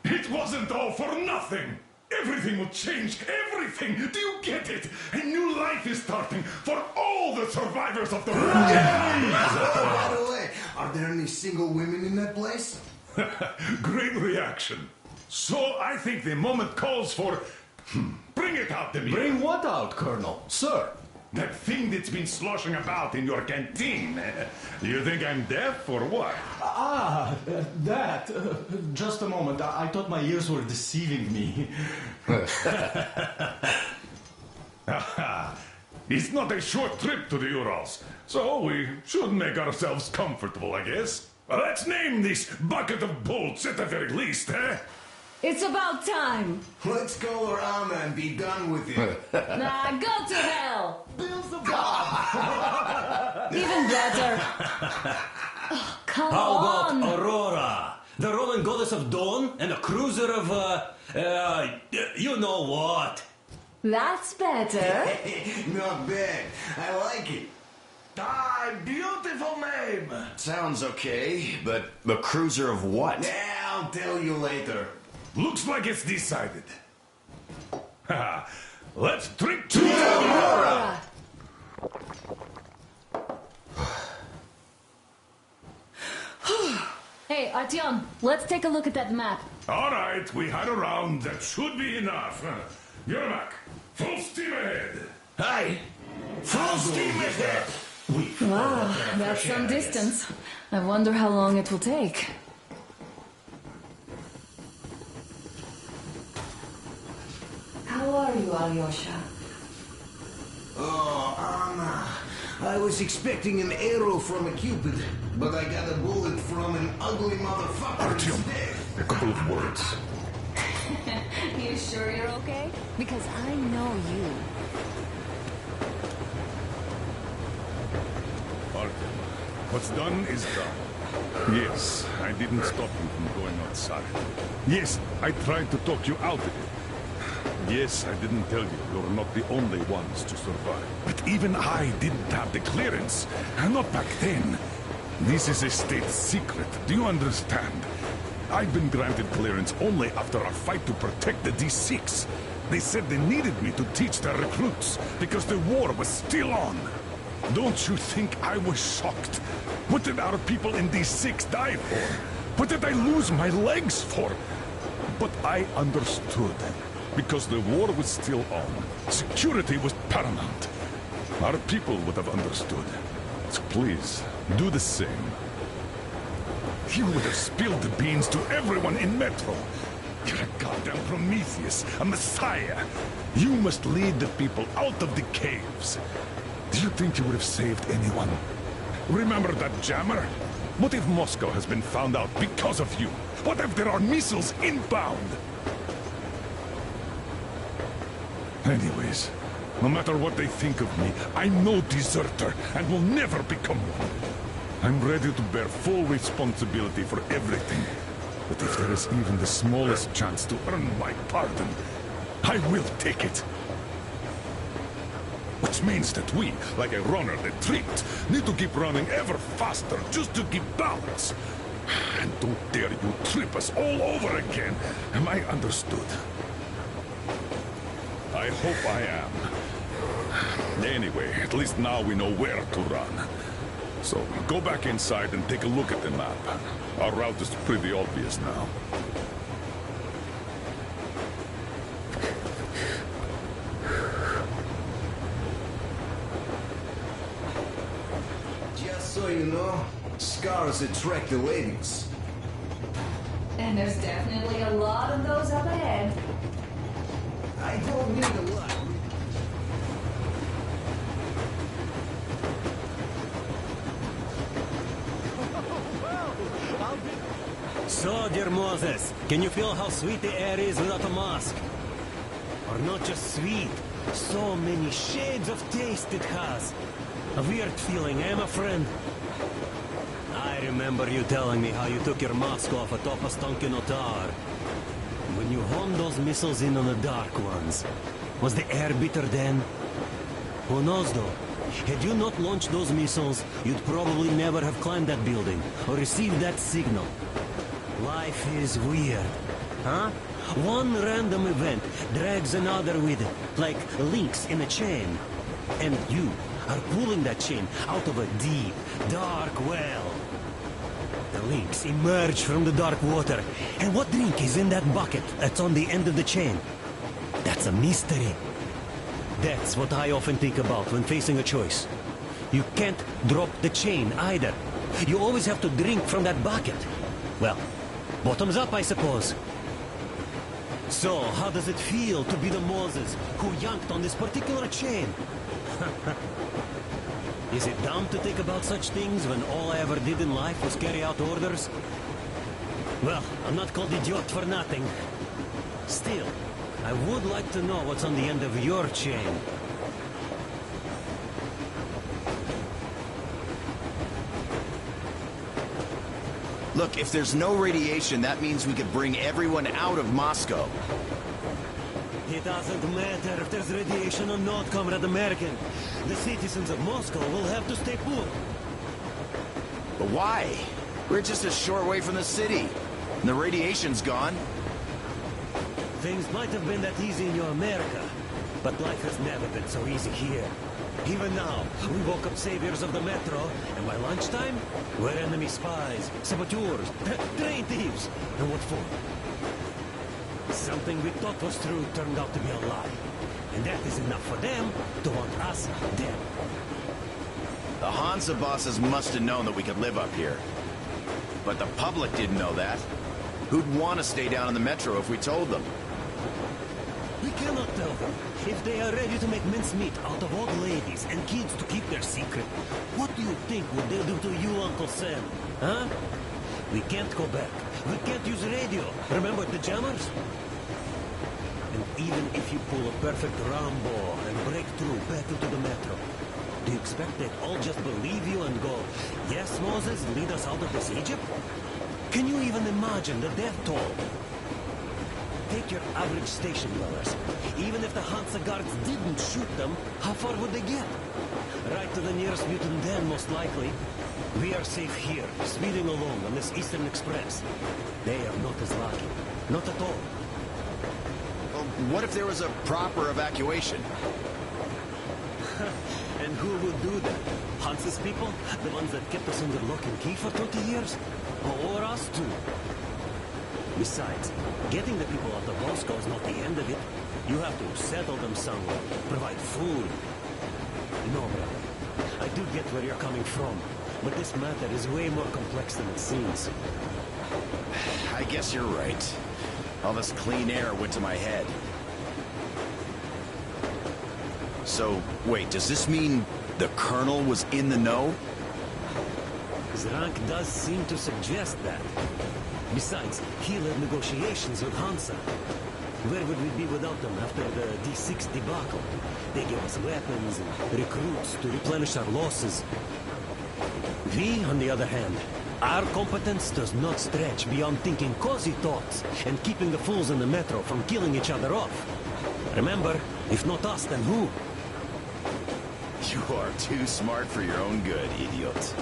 It wasn't all for nothing. Everything will change. Everything. Do you get it? A new life is starting for all the survivors of the war. By the way, are there any single women in that place? Great reaction. So I think the moment calls for... Bring it out, Demir. Bring what out, Colonel? Sir? That thing that's been sloshing about in your canteen. Do you think I'm deaf or what? That. Just a moment. I thought my ears were deceiving me. It's not a short trip to the Urals, so we should make ourselves comfortable, I guess. Let's name this bucket of bolts at the very least, eh? It's about time! Let's call her Anna and be done with it. Nah, go to hell! Beelzebub! Even better! Oh, come How on! about Aurora? The Roman goddess of dawn and a cruiser of, you know what? That's better. Not bad. I like it. Beautiful name. Sounds okay, but the cruiser of what? Yeah, I'll tell you later. Looks like it's decided. Let's drink to Aurora! Hey, Artyom, let's take a look at that map. All right, we had a round. That should be enough. Yermak, full steam ahead. Aye. Full steam ahead. Wow, that's some distance. I wonder how long it will take. How are you, Alyosha? Oh, Anna. I was expecting an arrow from a Cupid, but I got a bullet from an ugly motherfucker instead. A couple of words. You sure you're okay? Because I know you. Artyom, what's done is done. Yes, I didn't stop you from going outside. Yes, I tried to talk you out of it. Yes, I didn't tell you you're not the only ones to survive. But even I didn't have the clearance. Not back then. This is a state secret. Do you understand? I've been granted clearance only after our fight to protect the D6. They said they needed me to teach their recruits because the war was still on. Don't you think I was shocked? What did our people in D6 die for? What did I lose my legs for? But I understood. Because the war was still on. Security was paramount. Our people would have understood. So please, do the same. You would have spilled the beans to everyone in Metro. You're a goddamn Prometheus, a messiah. You must lead the people out of the caves. Do you think you would have saved anyone? Remember that jammer? What if Moscow has been found out because of you? What if there are missiles inbound? Anyways, no matter what they think of me, I'm no deserter and will never become one. I'm ready to bear full responsibility for everything. But if there is even the smallest chance to earn my pardon, I will take it. Which means that we, like a runner that tripped, need to keep running ever faster just to keep balance. And don't dare you trip us all over again. Am I understood? I hope I am. Anyway, at least now we know where to run. So, go back inside and take a look at the map. Our route is pretty obvious now. you know, scars attract the ladies. And there's definitely a lot of those up ahead. I don't need a lot. So, dear Moses, can you feel how sweet the air is without a mask? Or not just sweet, so many shades of taste it has. A weird feeling, eh, my friend? I remember you telling me how you took your mask off atop a Stonkino Tower. When you honed those missiles in on the Dark Ones, was the air bitter then? Who knows though? Had you not launched those missiles, you'd probably never have climbed that building, or received that signal. Life is weird, huh? One random event drags another with it, like links in a chain. And you are pulling that chain out of a deep, dark well. The links emerge from the dark water. And what drink is in that bucket that's on the end of the chain? That's a mystery. That's what I often think about when facing a choice. You can't drop the chain either. You always have to drink from that bucket. Well, bottoms up, I suppose. So, how does it feel to be the Moses who yanked on this particular chain? Is it dumb to think about such things when all I ever did in life was carry out orders? Well, I'm not called idiot for nothing. Still, I would like to know what's on the end of your chain. Look, if there's no radiation, that means we could bring everyone out of Moscow. It doesn't matter if there's radiation or not, Comrade American. The citizens of Moscow will have to stay put. But why? We're just a short way from the city. And the radiation's gone. Things might have been that easy in your America, but life has never been so easy here. Even now, we woke up saviors of the metro, and by lunchtime, we're enemy spies, saboteurs, train thieves. And what for? Something we thought was true turned out to be a lie. And that is enough for them to want us dead. The Hansa bosses must have known that we could live up here. But the public didn't know that. Who'd want to stay down in the metro if we told them? We cannot tell them. If they are ready to make mincemeat out of old ladies and kids to keep their secret, what do you think would they do to you, Uncle Sam? Huh? We can't go back. We can't use radio. Remember the jammers? And even if you pull a perfect Rambo and break through back into the metro, do you expect they'd all just believe you and go, yes, Moses, lead us out of this Egypt? Can you even imagine the death toll? Take your average station dwellers. Even if the Hansa guards didn't shoot them, how far would they get? Right to the nearest mutant den, most likely. We are safe here, speeding along on this Eastern Express. They are not as lucky. Not at all. Well, what if there was a proper evacuation? And who would do that? Hansa's people? The ones that kept us under lock and key for 20 years? Or us too? Besides, getting the people out of Moscow is not the end of it. You have to settle them somewhere, provide food. No, brother. I do get where you're coming from, but this matter is way more complex than it seems. I guess you're right. All this clean air went to my head. So, wait, does this mean the Colonel was in the know? Zrank does seem to suggest that. Besides, he led negotiations with Hansa. Where would we be without them after the D6 debacle? They gave us weapons and recruits to replenish our losses. We, on the other hand, our competence does not stretch beyond thinking cozy thoughts and keeping the fools in the metro from killing each other off. Remember, if not us, then who? You are too smart for your own good, idiot.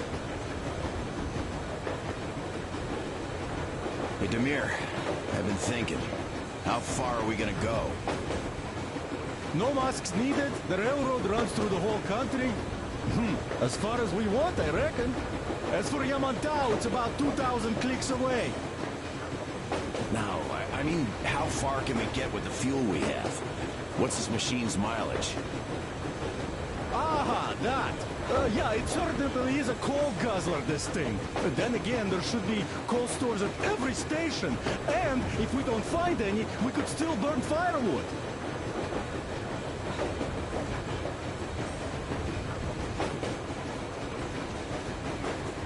Hey, Demir, I've been thinking. How far are we gonna go? No masks needed. The railroad runs through the whole country. As far as we want, I reckon. As for Yamantau, it's about 2,000 clicks away. No, I mean, how far can we get with the fuel we have? What's this machine's mileage? Ah, that. Yeah, it certainly is a coal guzzler, this thing. But then again, there should be coal stores at every station. And if we don't find any, we could still burn firewood.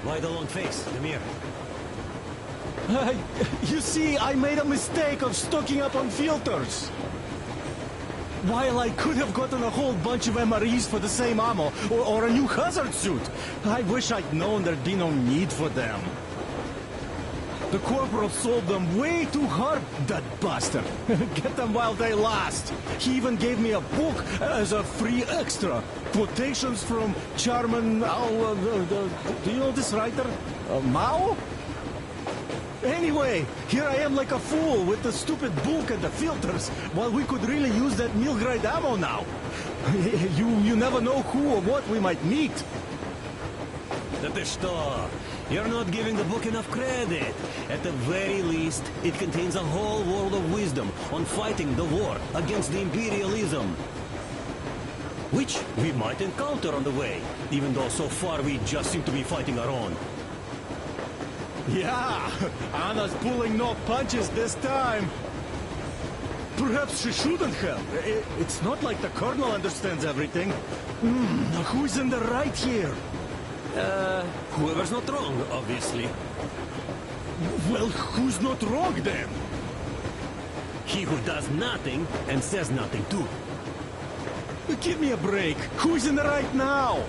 Why the long face, Demir? You see, I made a mistake of stocking up on filters. While I could have gotten a whole bunch of MREs for the same ammo, or a new hazard suit, I wish I'd known there'd be no need for them. The corporal sold them way too hard, that bastard. Get them while they last. He even gave me a book as a free extra. Quotations from Chairman Mao, do you know this writer? Mao? Anyway, here I am like a fool with the stupid book and the filters, while we could really use that meal-grade ammo now. You never know who or what we might meet. Ты что? You're not giving the book enough credit. At the very least, it contains a whole world of wisdom on fighting the war against the imperialism. Which we might encounter on the way, even though so far we just seem to be fighting our own. Yeah, Anna's pulling no punches this time. Perhaps she shouldn't have. It's not like the Colonel understands everything. Who's in the right here? Whoever's not wrong, obviously. Well, who's not wrong then? He who does nothing and says nothing too. Give me a break. Who's in the right now?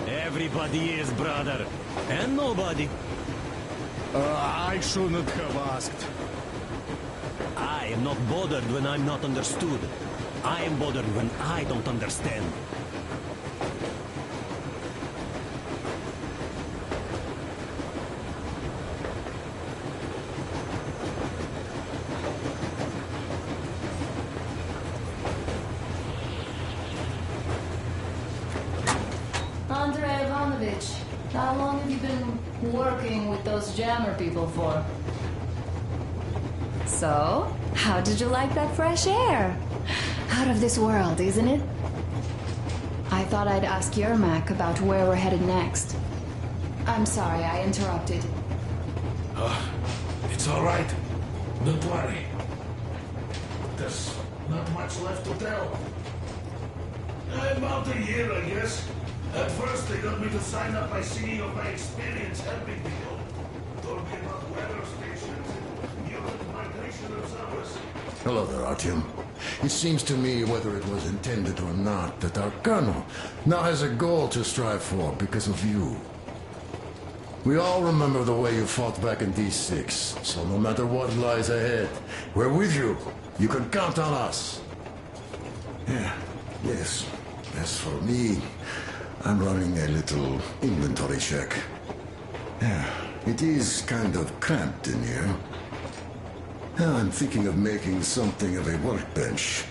Everybody is, brother. And nobody. I shouldn't have asked. I am not bothered when I'm not understood. I am bothered when I don't understand. Andrei Ivanovich, how long have you been working with those jammer people for? So, how did you like that fresh air? Out of this world, isn't it? I thought I'd ask Yermak about where we're headed next. I'm sorry I interrupted. It's all right. Don't worry. There's not much left to tell. About a year, I guess. At first, they got me to sign up by singing of my experience helping people. Told me about weather stations and mutant migration observers. Hello there, Artyom. It seems to me, whether it was intended or not, that our colonel now has a goal to strive for because of you. We all remember the way you fought back in D6, so no matter what lies ahead, we're with you. You can count on us. Yes. As for me, I'm running a little inventory check. It is kind of cramped in here. I'm thinking of making something of a workbench.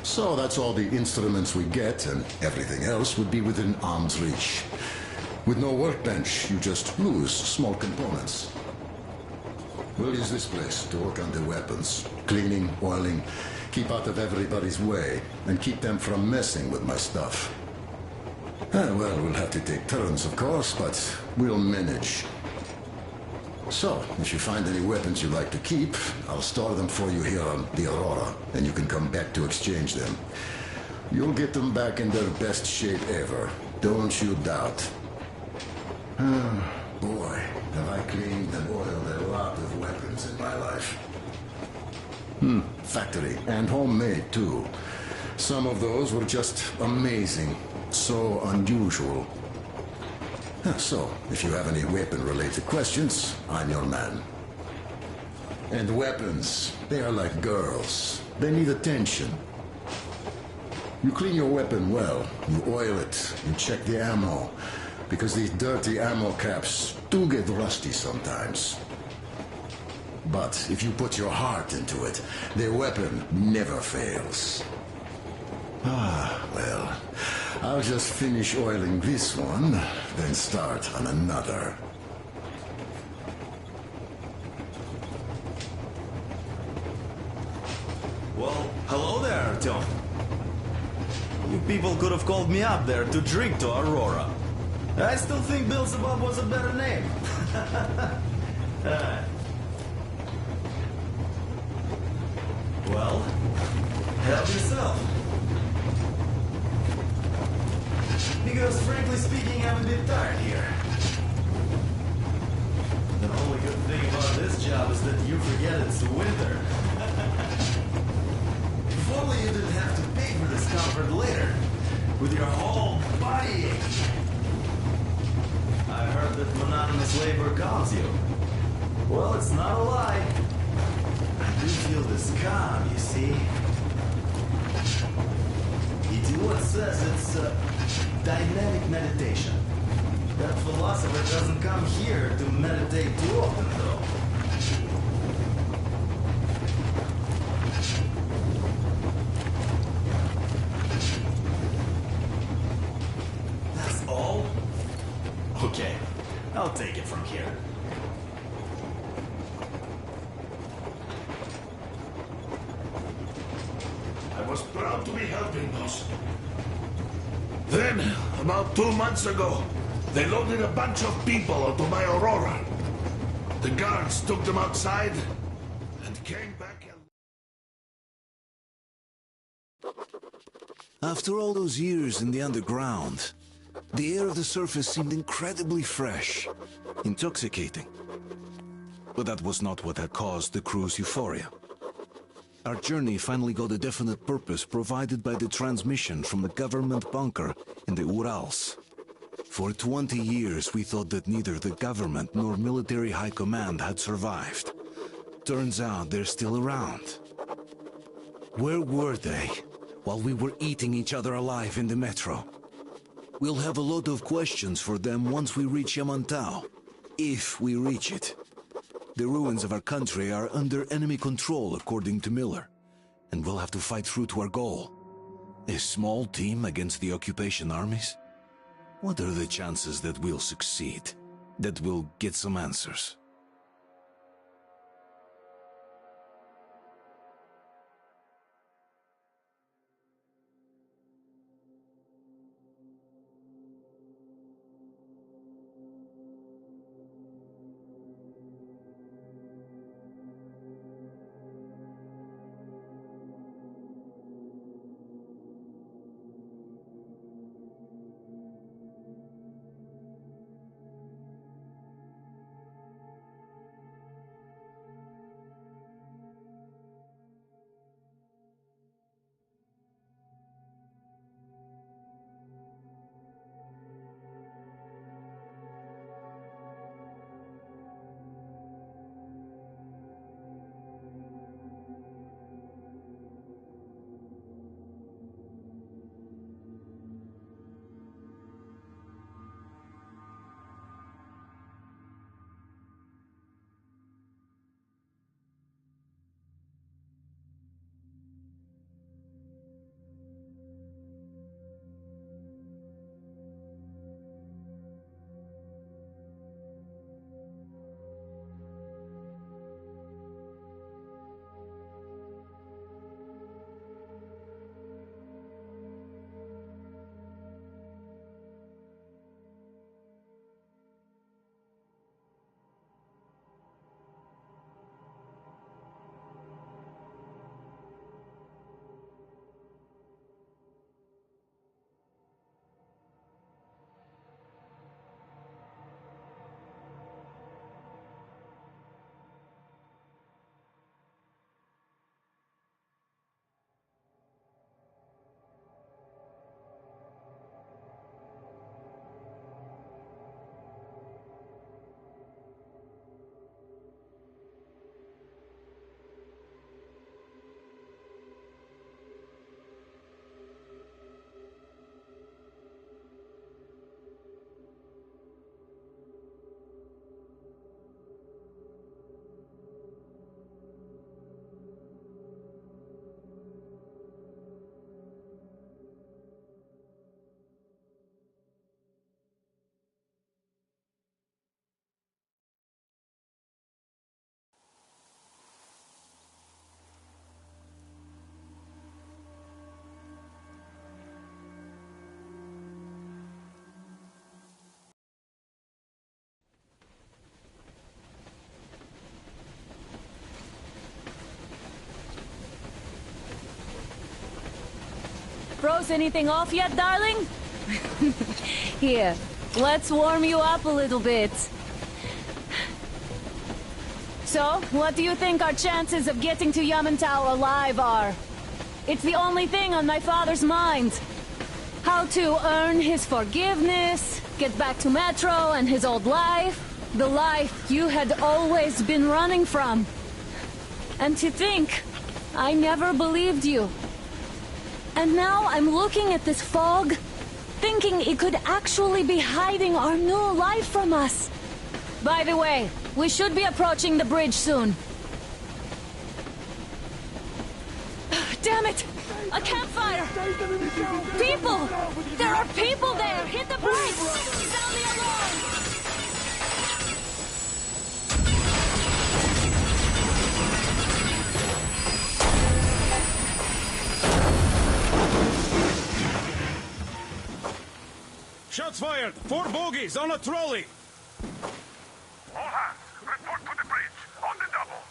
So that's all the instruments we get, and everything else would be within arm's reach. With no workbench, you just lose small components. We'll use this place to work on the weapons. Cleaning, oiling, keep out of everybody's way, and keep them from messing with my stuff. Well, we'll have to take turns, of course, but we'll manage. So, if you find any weapons you'd like to keep, I'll store them for you here on the Aurora, and you can come back to exchange them. You'll get them back in their best shape ever. Don't you doubt. Boy, have I cleaned and oiled a lot of weapons in my life. Factory, and homemade, too. Some of those were just amazing. So unusual. So, if you have any weapon-related questions, I'm your man. And weapons, they are like girls. They need attention. You clean your weapon well, you oil it, you check the ammo, because these dirty ammo caps do get rusty sometimes. But if you put your heart into it, the weapon never fails. Well, I'll just finish oiling this one, then start on another. Well, hello there, Artyom. You people could have called me up there to drink to Aurora. I still think Beelzebub was a better name. Well, help yourself. Because frankly speaking, I'm a bit tired here. The only good thing about this job is that you forget it's winter. If only you didn't have to pay for discomfort later, with your whole body ache. I heard that monotonous labor calms you. Well, it's not a lie. I do feel this calm, you see. Itiwat says it's dynamic meditation. That philosopher doesn't come here to meditate too often, though. That's all? Okay, I'll take it from here. I was proud to be helping, boss. Then, about 2 months ago, they loaded a bunch of people onto my Aurora. The guards took them outside and came back and... After all those years in the underground, the air of the surface seemed incredibly fresh, intoxicating. But that was not what had caused the crew's euphoria. Our journey finally got a definite purpose provided by the transmission from the government bunker in the Urals. For 20 years, we thought that neither the government nor military high command had survived. Turns out they're still around. Where were they while we were eating each other alive in the metro? We'll have a lot of questions for them once we reach Yamantau, if we reach it. The ruins of our country are under enemy control, according to Miller, and we'll have to fight through to our goal. A small team against the occupation armies? What are the chances that we'll succeed? That we'll get some answers? Froze anything off yet, darling? Here, let's warm you up a little bit. So, what do you think our chances of getting to Yamantau alive are? It's the only thing on my father's mind. How to earn his forgiveness, get back to Metro and his old life. The life you had always been running from. And to think, I never believed you. And now I'm looking at this fog, thinking it could actually be hiding our new life from us. By the way, we should be approaching the bridge soon. Damn it! A campfire! People! There are people there! Hit the brakes! Sound the alarm! Shots fired! 4 bogies on a trolley! All hands, report to the bridge, on the double.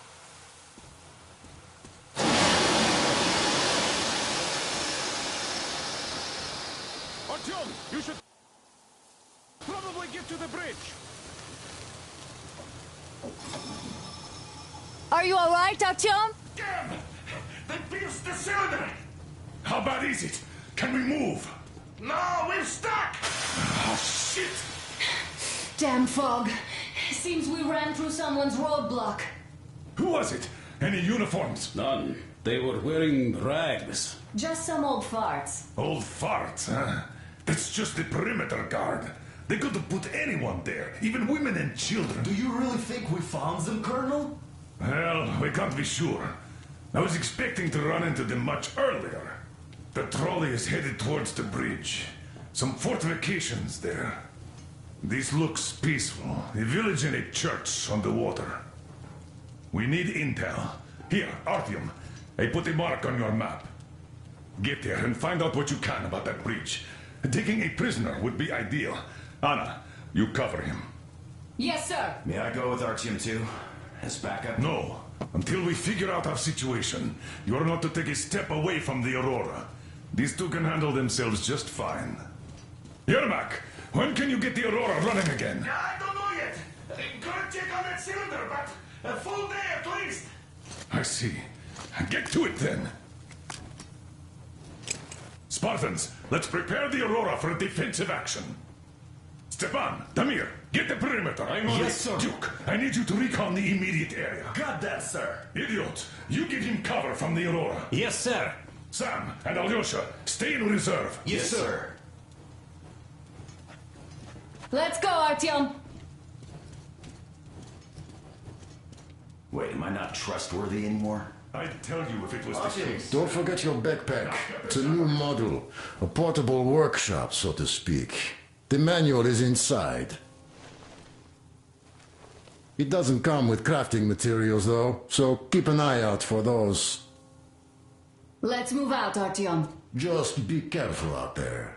Artyom, you should probably get to the bridge. Are you alright, Artyom? Damn! They pierced the cylinder! How bad is it? Can we move? No, we're stuck! Oh, shit! Damn fog. Seems we ran through someone's roadblock. Who was it? Any uniforms? None. They were wearing rags. Just some old farts. Old farts, huh? That's just the perimeter guard. They could have put anyone there, even women and children. Do you really think we found them, Colonel? Well, we can't be sure. I was expecting to run into them much earlier. The trolley is headed towards the bridge. Some fortifications there. This looks peaceful. A village and a church on the water. We need intel. Here, Artyom. I put a mark on your map. Get there and find out what you can about that bridge. Taking a prisoner would be ideal. Anna, you cover him. Yes, sir. May I go with Artyom too? As backup? No. Until we figure out our situation, you're not to take a step away from the Aurora. These two can handle themselves just fine. Yermak, when can you get the Aurora running again? I don't know yet. Gonna check on that cylinder, but a full day at least. I see. Get to it then. Spartans, let's prepare the Aurora for a defensive action. Stepan, Damir, get the perimeter. I'm on it. Yes, sir. Duke, I need you to recon the immediate area. Got that, sir. Idiot, you give him cover from the Aurora. Yes, sir. Sam and Alyosha, stay in reserve. Yes, sir. Let's go, Artyom. Wait, am I not trustworthy anymore? I'd tell you if it was the case. Don't forget your backpack. It's a new model. A portable workshop, so to speak. The manual is inside. It doesn't come with crafting materials, though, so keep an eye out for those. Let's move out, Artyom. Just be careful out there.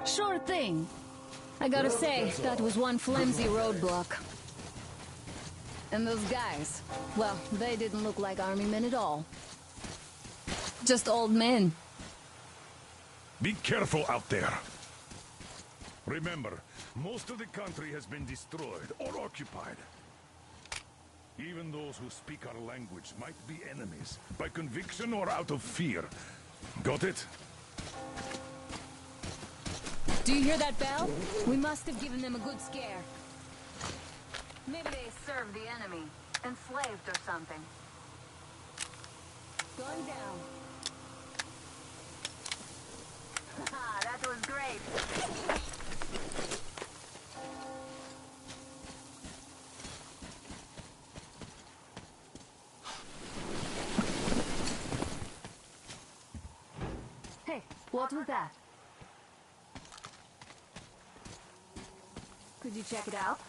Sure thing. I gotta say, that was one flimsy roadblock. And those guys, well, they didn't look like army men at all. Just old men. Be careful out there. Remember, most of the country has been destroyed or occupied. Even those who speak our language might be enemies, by conviction or out of fear. Got it? Do you hear that bell? We must have given them a good scare. Maybe they served the enemy. Enslaved or something. Going down. Haha, that was great. Hey, what was that? Could you check it out?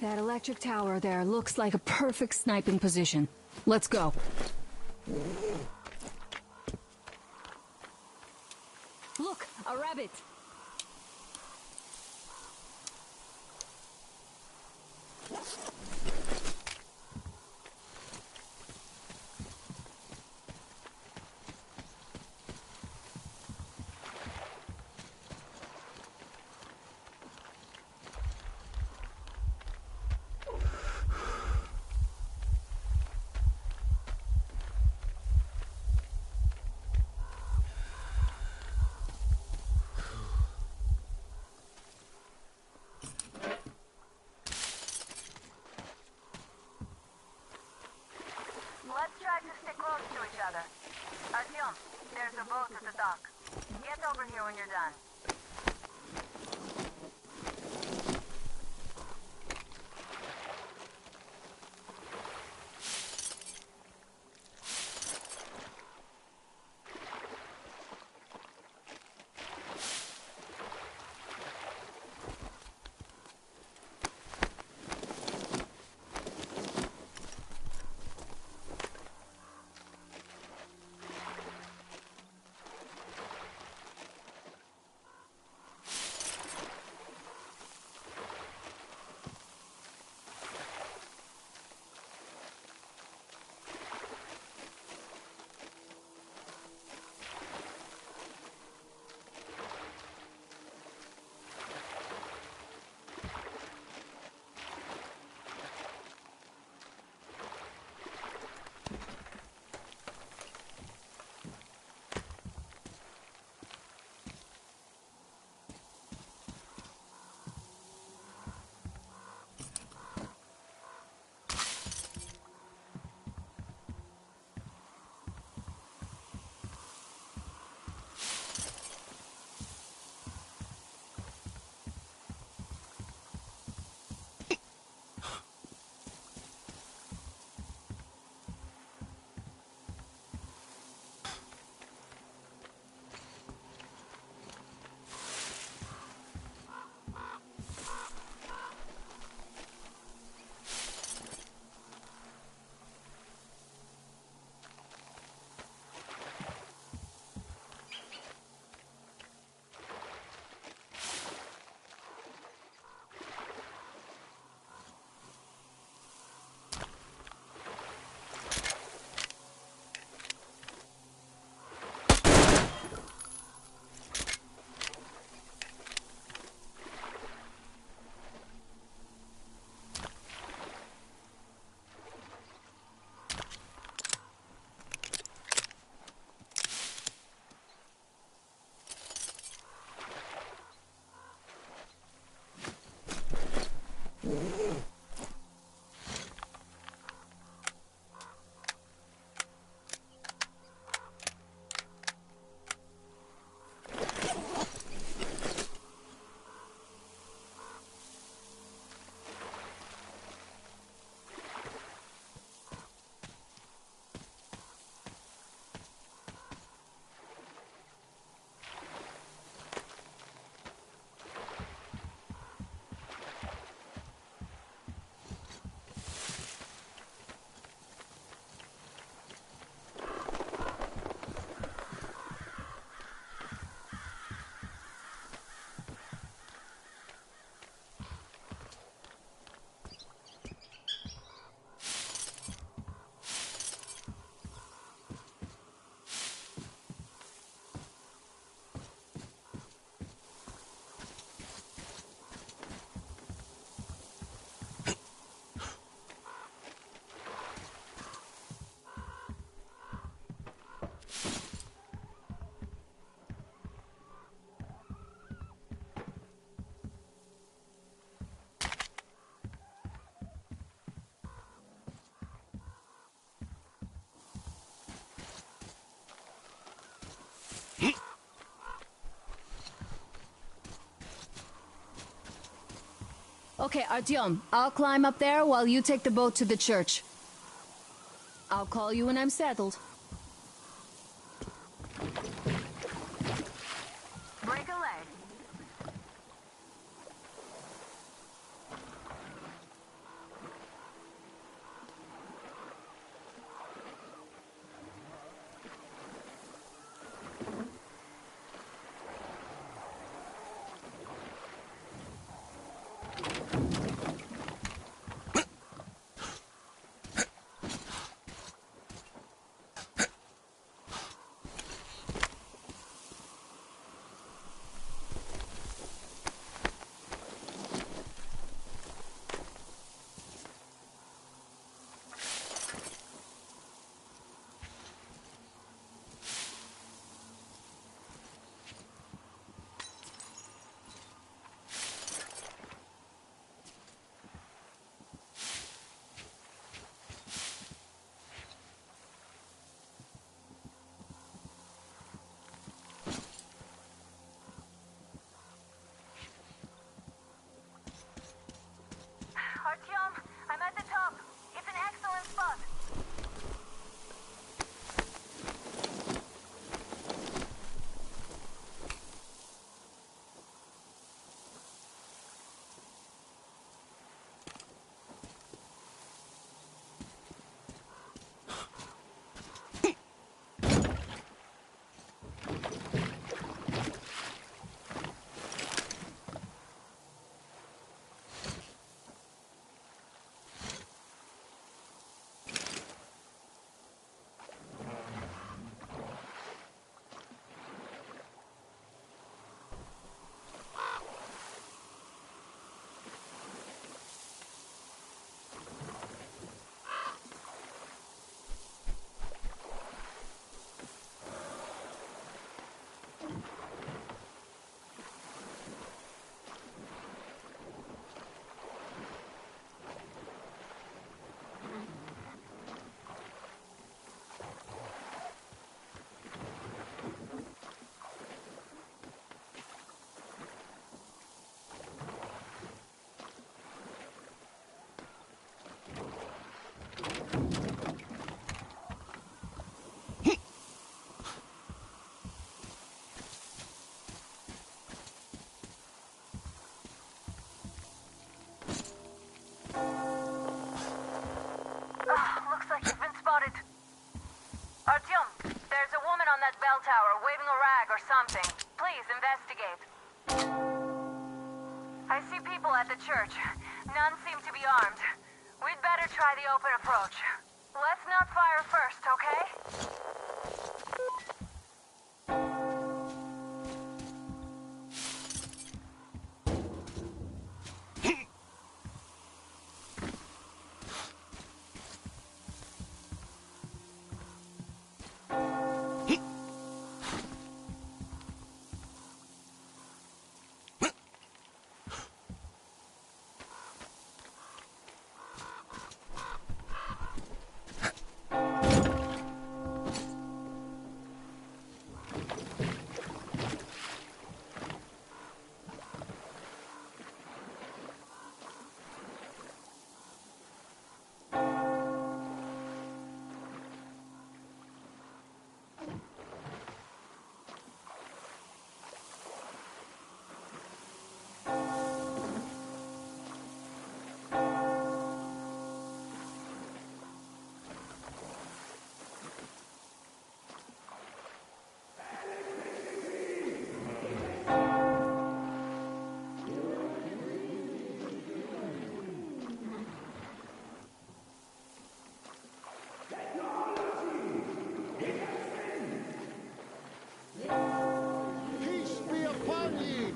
That electric tower there looks like a perfect sniping position. Let's go. Look, a rabbit! Let's try to stay close to each other. Artyom, there's a boat at the dock. Get over here when you're done. Okay, Artyom, I'll climb up there while you take the boat to the church. I'll call you when I'm settled. Break a leg. I see people at the church. None seem to be armed. We'd better try the open approach. Let's not fire first, okay?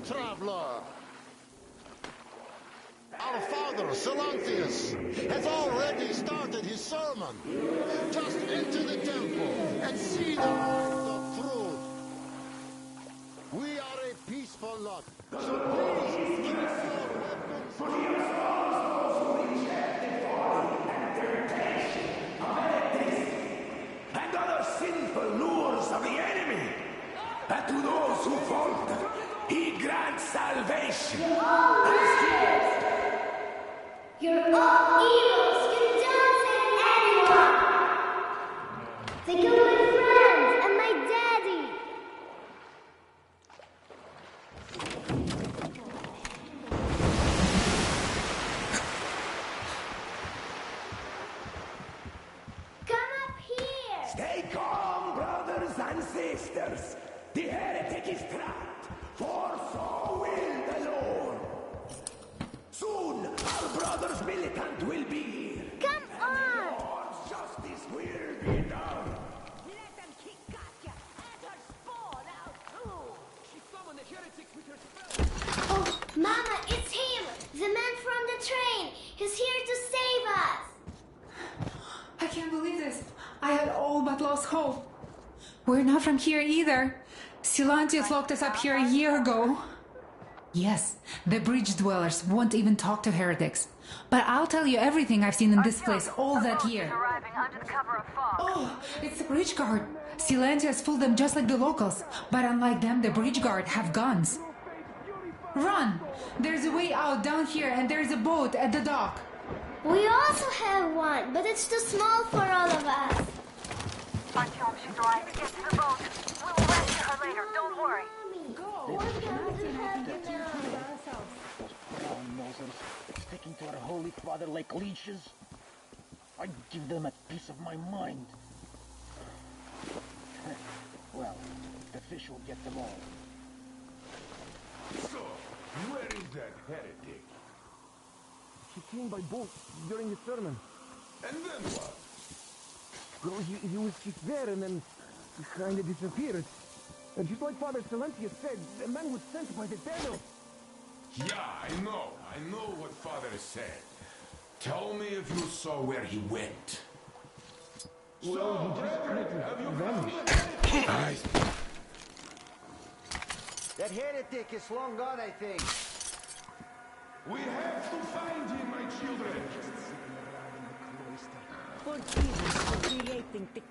Traveler. Our father, Silantius, has already started his sermon. Just enter the temple and see the heart of truth. We are a peaceful lot, so please keep your weapons. For he exposed those who rejected God and temptation of heretics and other sinful lures of the enemy, and to those who falter, he grants salvation. You're all evils. You don't save anyone. They killed my friends and my daddy. Come up here. Stay calm, brothers and sisters. The heretic is trapped, for so will the Lord. Soon, our brothers militant will be here. Come on! The Lord's justice will be done. Let them kick Katya and her spawn out too. She summoned the heretics with her spell. Oh, Mama, it's him! The man from the train! He's here to save us! I can't believe this. I had all but lost hope. We're not from here either. Silantius locked us up here a year ago. Yes, the bridge dwellers won't even talk to heretics. But I'll tell you everything I've seen in this place all that year. Oh, it's the bridge guard. Silantius fooled them just like the locals. But unlike them, the bridge guard have guns. Run! There's a way out down here and there's a boat at the dock. We also have one, but it's too small for all of us. Artyom, she's right. Get to the boat. We'll rescue her later. Don't worry. Brown nosers sticking to our Holy Father like leeches. I'd give them a piece of my mind. Well, the fish will get them all. So, where is that heretic? He came by boat during the sermon. And then what? Well, he was just there and then he kind of disappeared. And just like Father Silantius said, the man was sent by the devil. Yeah, I know what Father said. Tell me if you saw where he went. Well, so, he just brethren, kind have you vanished. found That heretic is long gone, I think. We have to find him, my children. Forgive us for creating the...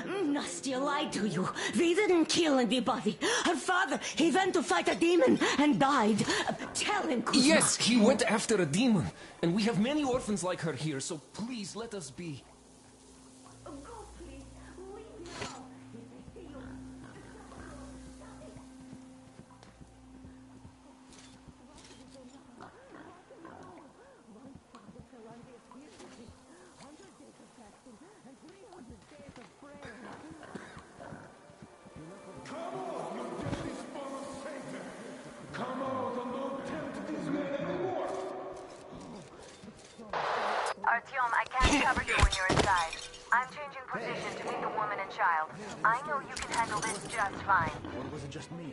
Nastya lied to you. We didn't kill anybody. Her father, he went to fight a demon and died. Tell him, Kuzma. Yes, he went after a demon. And we have many orphans like her here, so please let us be. Come out and don't tempt the Artyom, I can't cover you when you're inside. I'm changing position to meet the woman and child. I know you can handle this just fine. Or was it just me?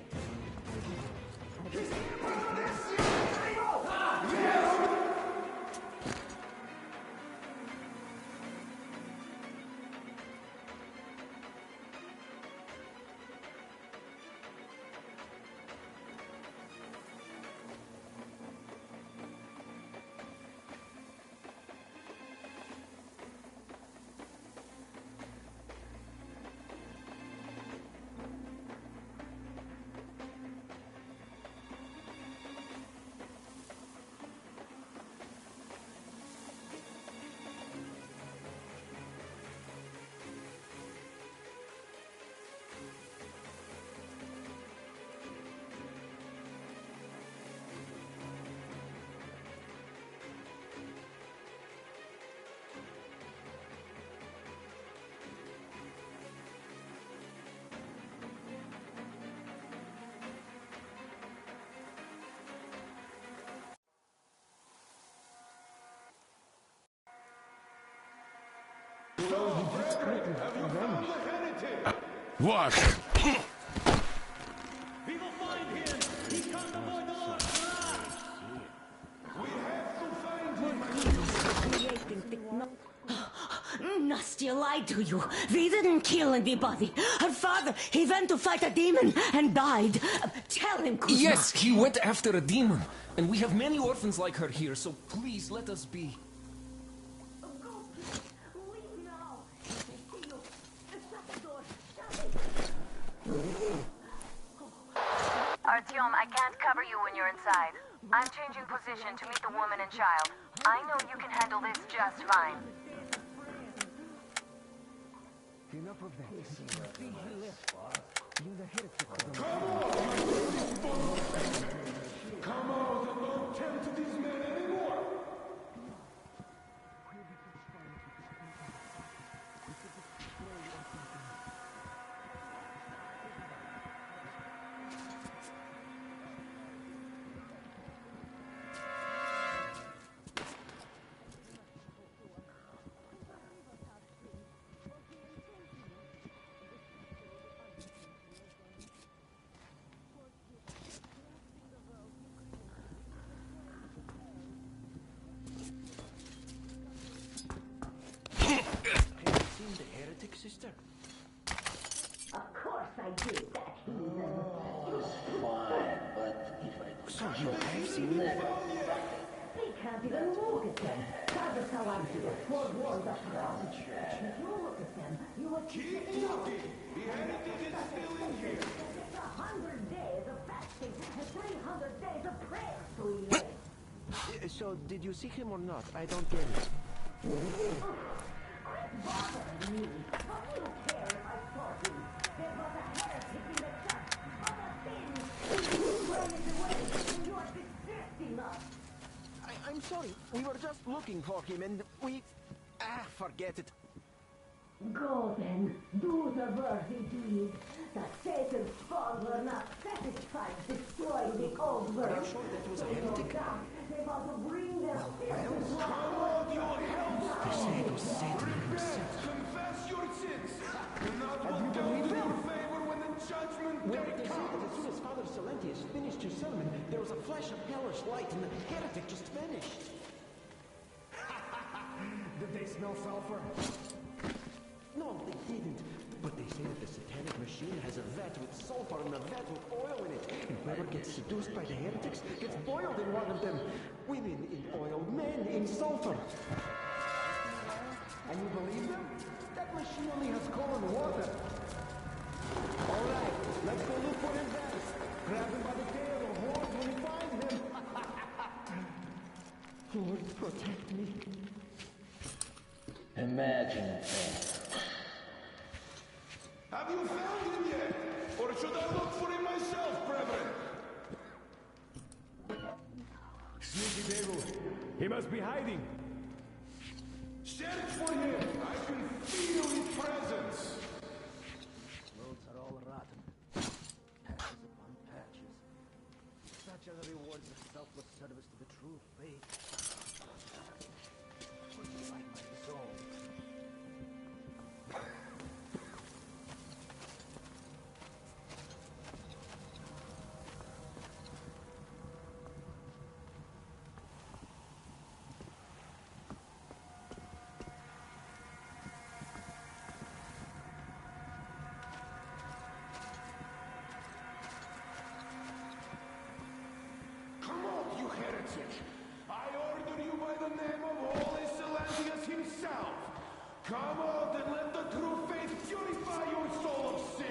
What? We will find him! He can't avoid the Lord's wrath! We have to find him! Nastya lied to you. We didn't kill anybody. Her father, he went to fight a demon and died. Tell him, Kuzma. Yes, he went after a demon. And we have many orphans like her here, so please let us be. Artyom, I can't cover you when you're inside. I'm changing position to meet the woman and child. I know you can handle this just fine. Enough of that. Come out and don't tend to these men anymore! Sister? Of course I did that, heathen. It was fine, but if I... So you have seen that? They can't even look at them. Father Salantia forewarned us about it. If you look at them, you will keep looking. The heretic is still in here. It's 100 days of fasting and 300 days of prayer to elect. So, did you see him or not? I don't get it. Bothering me. What do you care if I saw him? There was a heretic in the church. Other things. You ran it away, and you are disgusting us. I'm sorry. We were just looking for him and we... forget it. Go then. Do the worthy deed. The Satan's spawn were not satisfied destroying the old world. Are you sure that was a heretic? They want to bring their sins to They say it was Satan himself. Confess your sins! And not look down in your favor when the judgment Well, day they say that comes! as soon as Father Silentius finished his sermon, there was a flash of hellish light and the heretic just vanished. Did they smell sulfur? No, they didn't. But they say that the satanic machine has a vat with sulfur and a vat with oil in it. And whoever gets seduced by the heretics gets boiled in one of them. Women in oil, men in sulfur. And you believe them? That machine only has coal and water. All right, let's go look for him fast. Grab him by the tail or horns when we find him. Lord, protect me. Imagine it. Have you found him yet? Or should I look for him myself, brethren? Sneaky devil. He must be hiding. Search for him! I can feel his presence! Roads are all rotten. Patches upon patches. Such are the rewards of selfless service to the true faith. What do I the name of Holy Silantius himself, come out and let the true faith purify your soul of sin!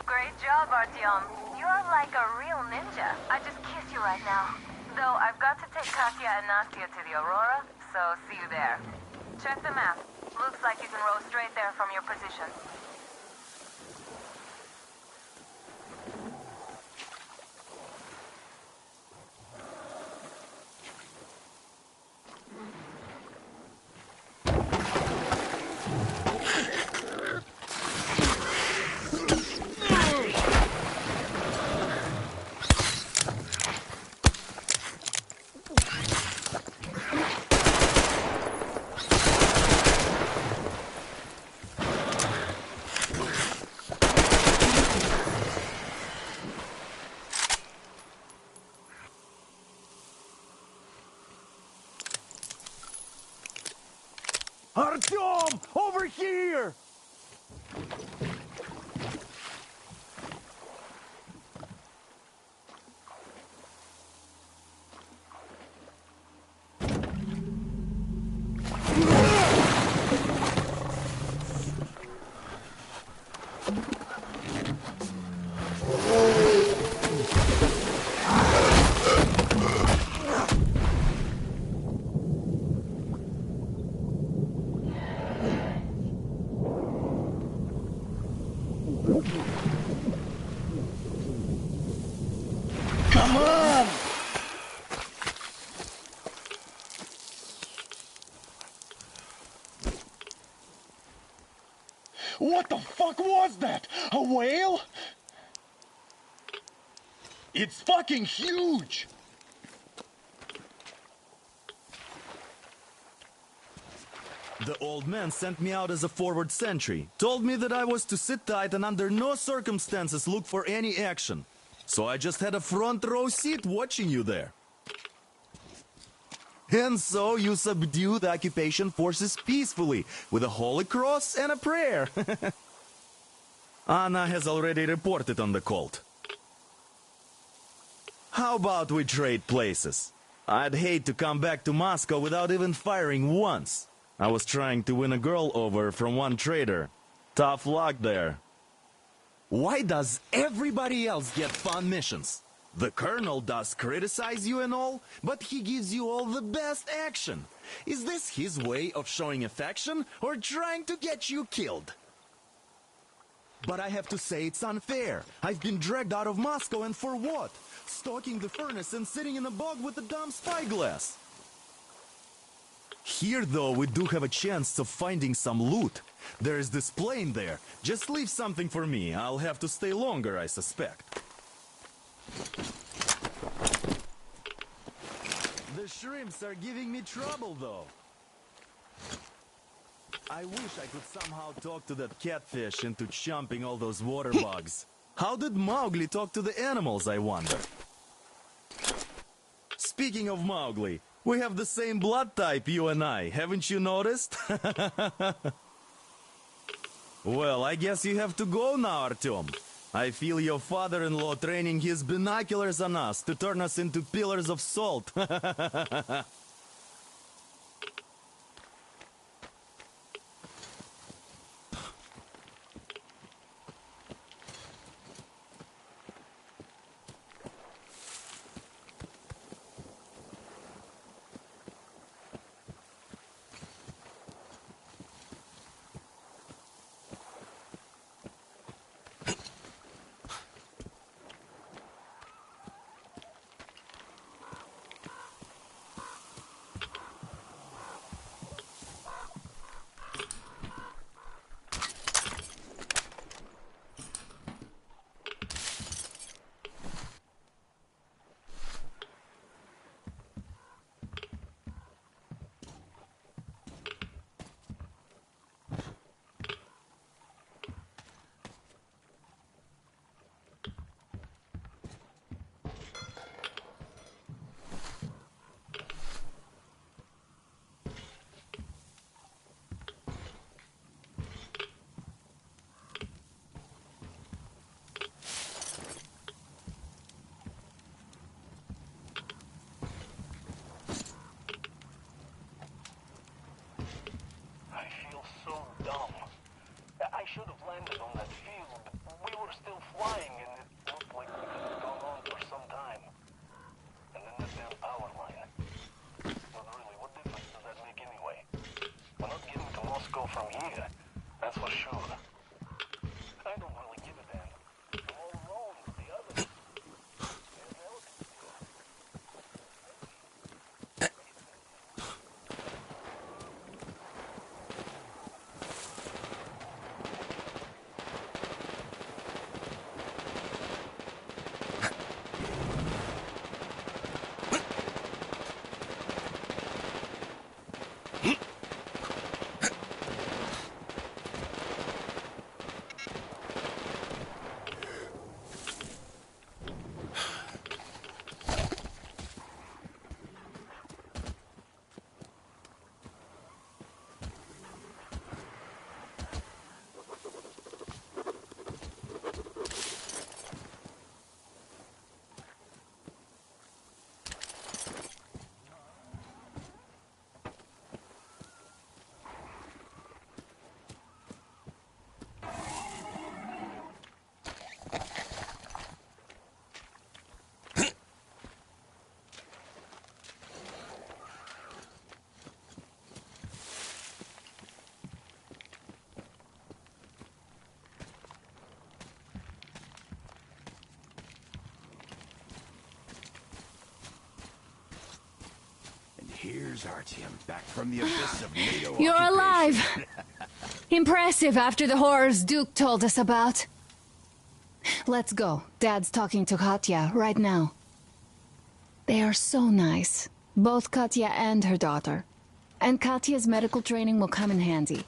Great job, Artyom. You're like a real ninja. I just kiss you right now. Though I've got to take Katya and Nastya to the Aurora, so see you there. Check the map. Looks like you can row straight there from your position. Artyom! Over here! Come on! What the fuck was that? A whale? It's fucking huge! The old man sent me out as a forward sentry. Told me that I was to sit tight and under no circumstances look for any action. So I just had a front row seat watching you there. And so you subdue the occupation forces peacefully, with a holy cross and a prayer. Anna has already reported on the cult. How about we trade places? I'd hate to come back to Moscow without even firing once. I was trying to win a girl over from one trader. Tough luck there. Why does everybody else get fun missions? The colonel does criticize you and all, but he gives you all the best action. Is this his way of showing affection or trying to get you killed? But I have to say it's unfair. I've been dragged out of Moscow, and for what? Stalking the furnace and sitting in a bog with a dumb spyglass. Here, though, we do have a chance of finding some loot. There is this plane there. Just leave something for me. I'll have to stay longer, I suspect. The shrimps are giving me trouble, though. I wish I could somehow talk to that catfish into chomping all those water bugs. How did Mowgli talk to the animals, I wonder? Speaking of Mowgli, we have the same blood type, you and I. Haven't you noticed? Well, I guess you have to go now, Artyom. I feel your father-in-law training his binoculars on us to turn us into pillars of salt. Here's Artyom, back from the abyss of NATO You're occupation. alive! Impressive after the horrors Duke told us about. Let's go. Dad's talking to Katya right now. They are so nice. Both Katya and her daughter. And Katya's medical training will come in handy.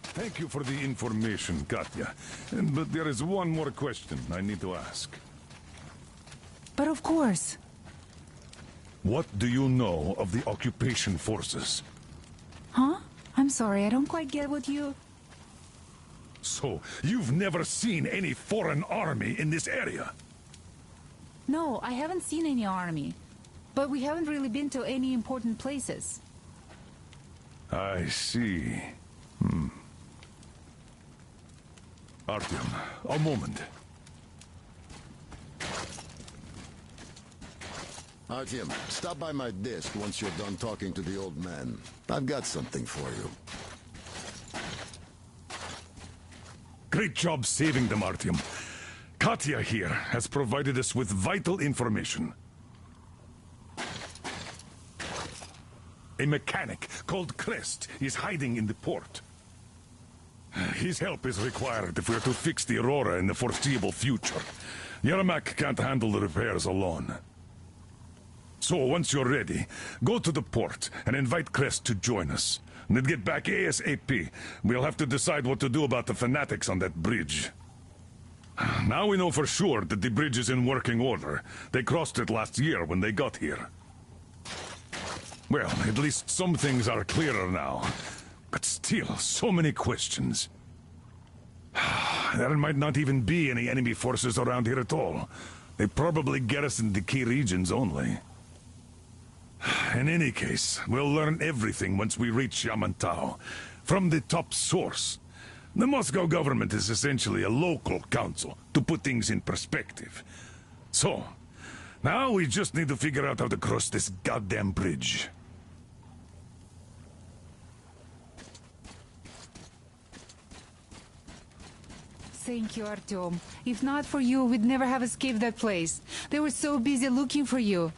Thank you for the information, Katya. But there is one more question I need to ask. But of course. What do you know of the occupation forces? Huh? I'm sorry, I don't quite get what you... So, you've never seen any foreign army in this area? No, I haven't seen any army. But we haven't really been to any important places. I see. Artyom, a moment. Artyom, stop by my desk once you're done talking to the old man. I've got something for you. Great job saving them, Artyom. Katya here has provided us with vital information. A mechanic called Crest is hiding in the port. His help is required if we're to fix the Aurora in the foreseeable future. Yermak can't handle the repairs alone. So, once you're ready, go to the port and invite Crest to join us. And then get back ASAP. We'll have to decide what to do about the fanatics on that bridge. Now we know for sure that the bridge is in working order. They crossed it last year when they got here. Well, at least some things are clearer now. But still, so many questions. There might not even be any enemy forces around here at all. They probably garrison the key regions only. In any case, we'll learn everything once we reach Yamantau. From the top source. The Moscow government is essentially a local council, to put things in perspective. So, now we just need to figure out how to cross this goddamn bridge. Thank you, Artyom. If not for you, we'd never have escaped that place. They were so busy looking for you.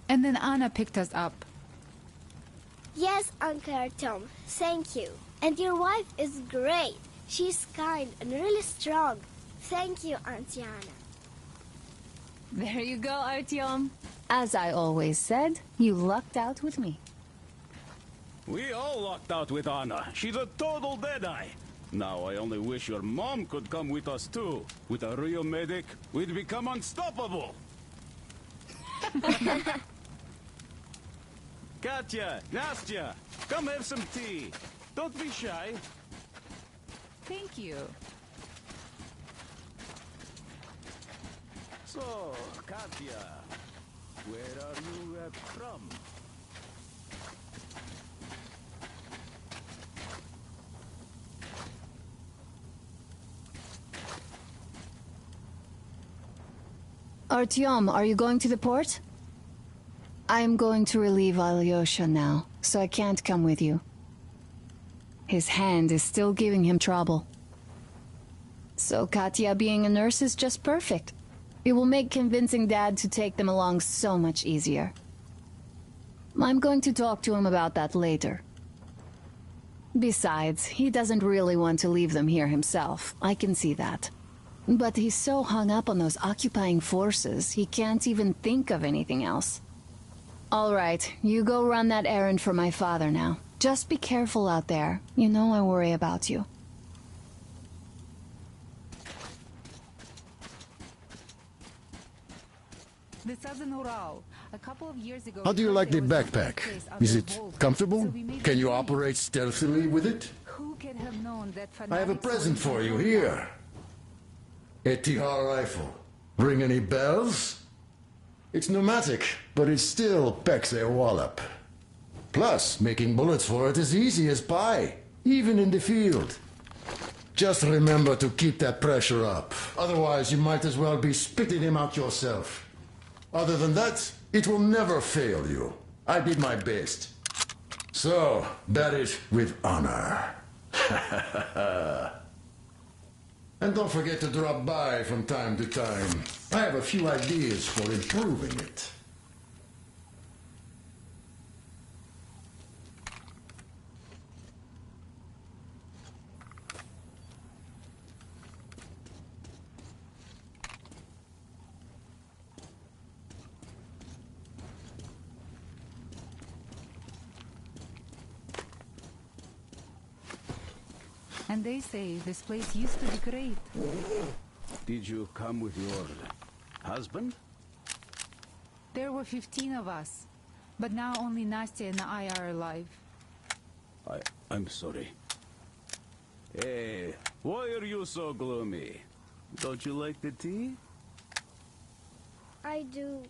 And then Anna picked us up. Yes, Uncle Artyom. Thank you. And your wife is great. She's kind and really strong. Thank you, Auntie Anna. There you go, Artyom. As I always said, you lucked out with me. We all lucked out with Anna. She's a total deadeye. Now I only wish your mom could come with us too. With a real medic, we'd become unstoppable. Katya, Nastya, come have some tea. Don't be shy. Thank you. So, Katya, where are you from? Artyom, are you going to the port? I'm going to relieve Alyosha now, so I can't come with you. His hand is still giving him trouble. So Katya being a nurse is just perfect. It will make convincing Dad to take them along so much easier. I'm going to talk to him about that later. Besides, he doesn't really want to leave them here himself. I can see that. But he's so hung up on those occupying forces, he can't even think of anything else. All right, you go run that errand for my father now. Just be careful out there. You know I worry about you. The Southern Ural. A couple of years ago... How do you like the backpack? Is it comfortable? Can you operate stealthily with it? Who can have known that I have a present for you here. A Tihar rifle. Ring any bells? It's pneumatic, but it still packs a wallop. Plus, making bullets for it is easy as pie, even in the field. Just remember to keep that pressure up. Otherwise, you might as well be spitting him out yourself. Other than that, it will never fail you. I did my best. So, bear it with honor. And don't forget to drop by from time to time. I have a few ideas for improving it. And they say this place used to be great. Did you come with your husband? There were 15 of us, but now only Nastya and I are alive. I'm sorry. Hey, why are you so gloomy? Don't you like the tea? I do.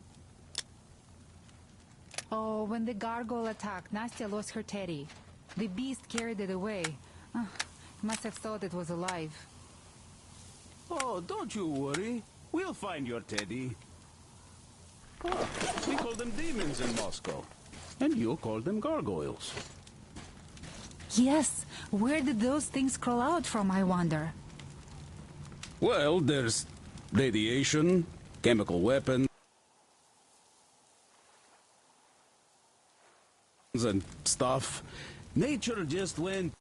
Oh, when the gargoyle attacked, Nastya lost her teddy. The beast carried it away. Must have thought it was alive. Oh, don't you worry. We'll find your teddy. Oh, we call them demons in Moscow. And you call them gargoyles. Yes, where did those things crawl out from, I wonder? Well, there's radiation, chemical weapons, and stuff. Nature just went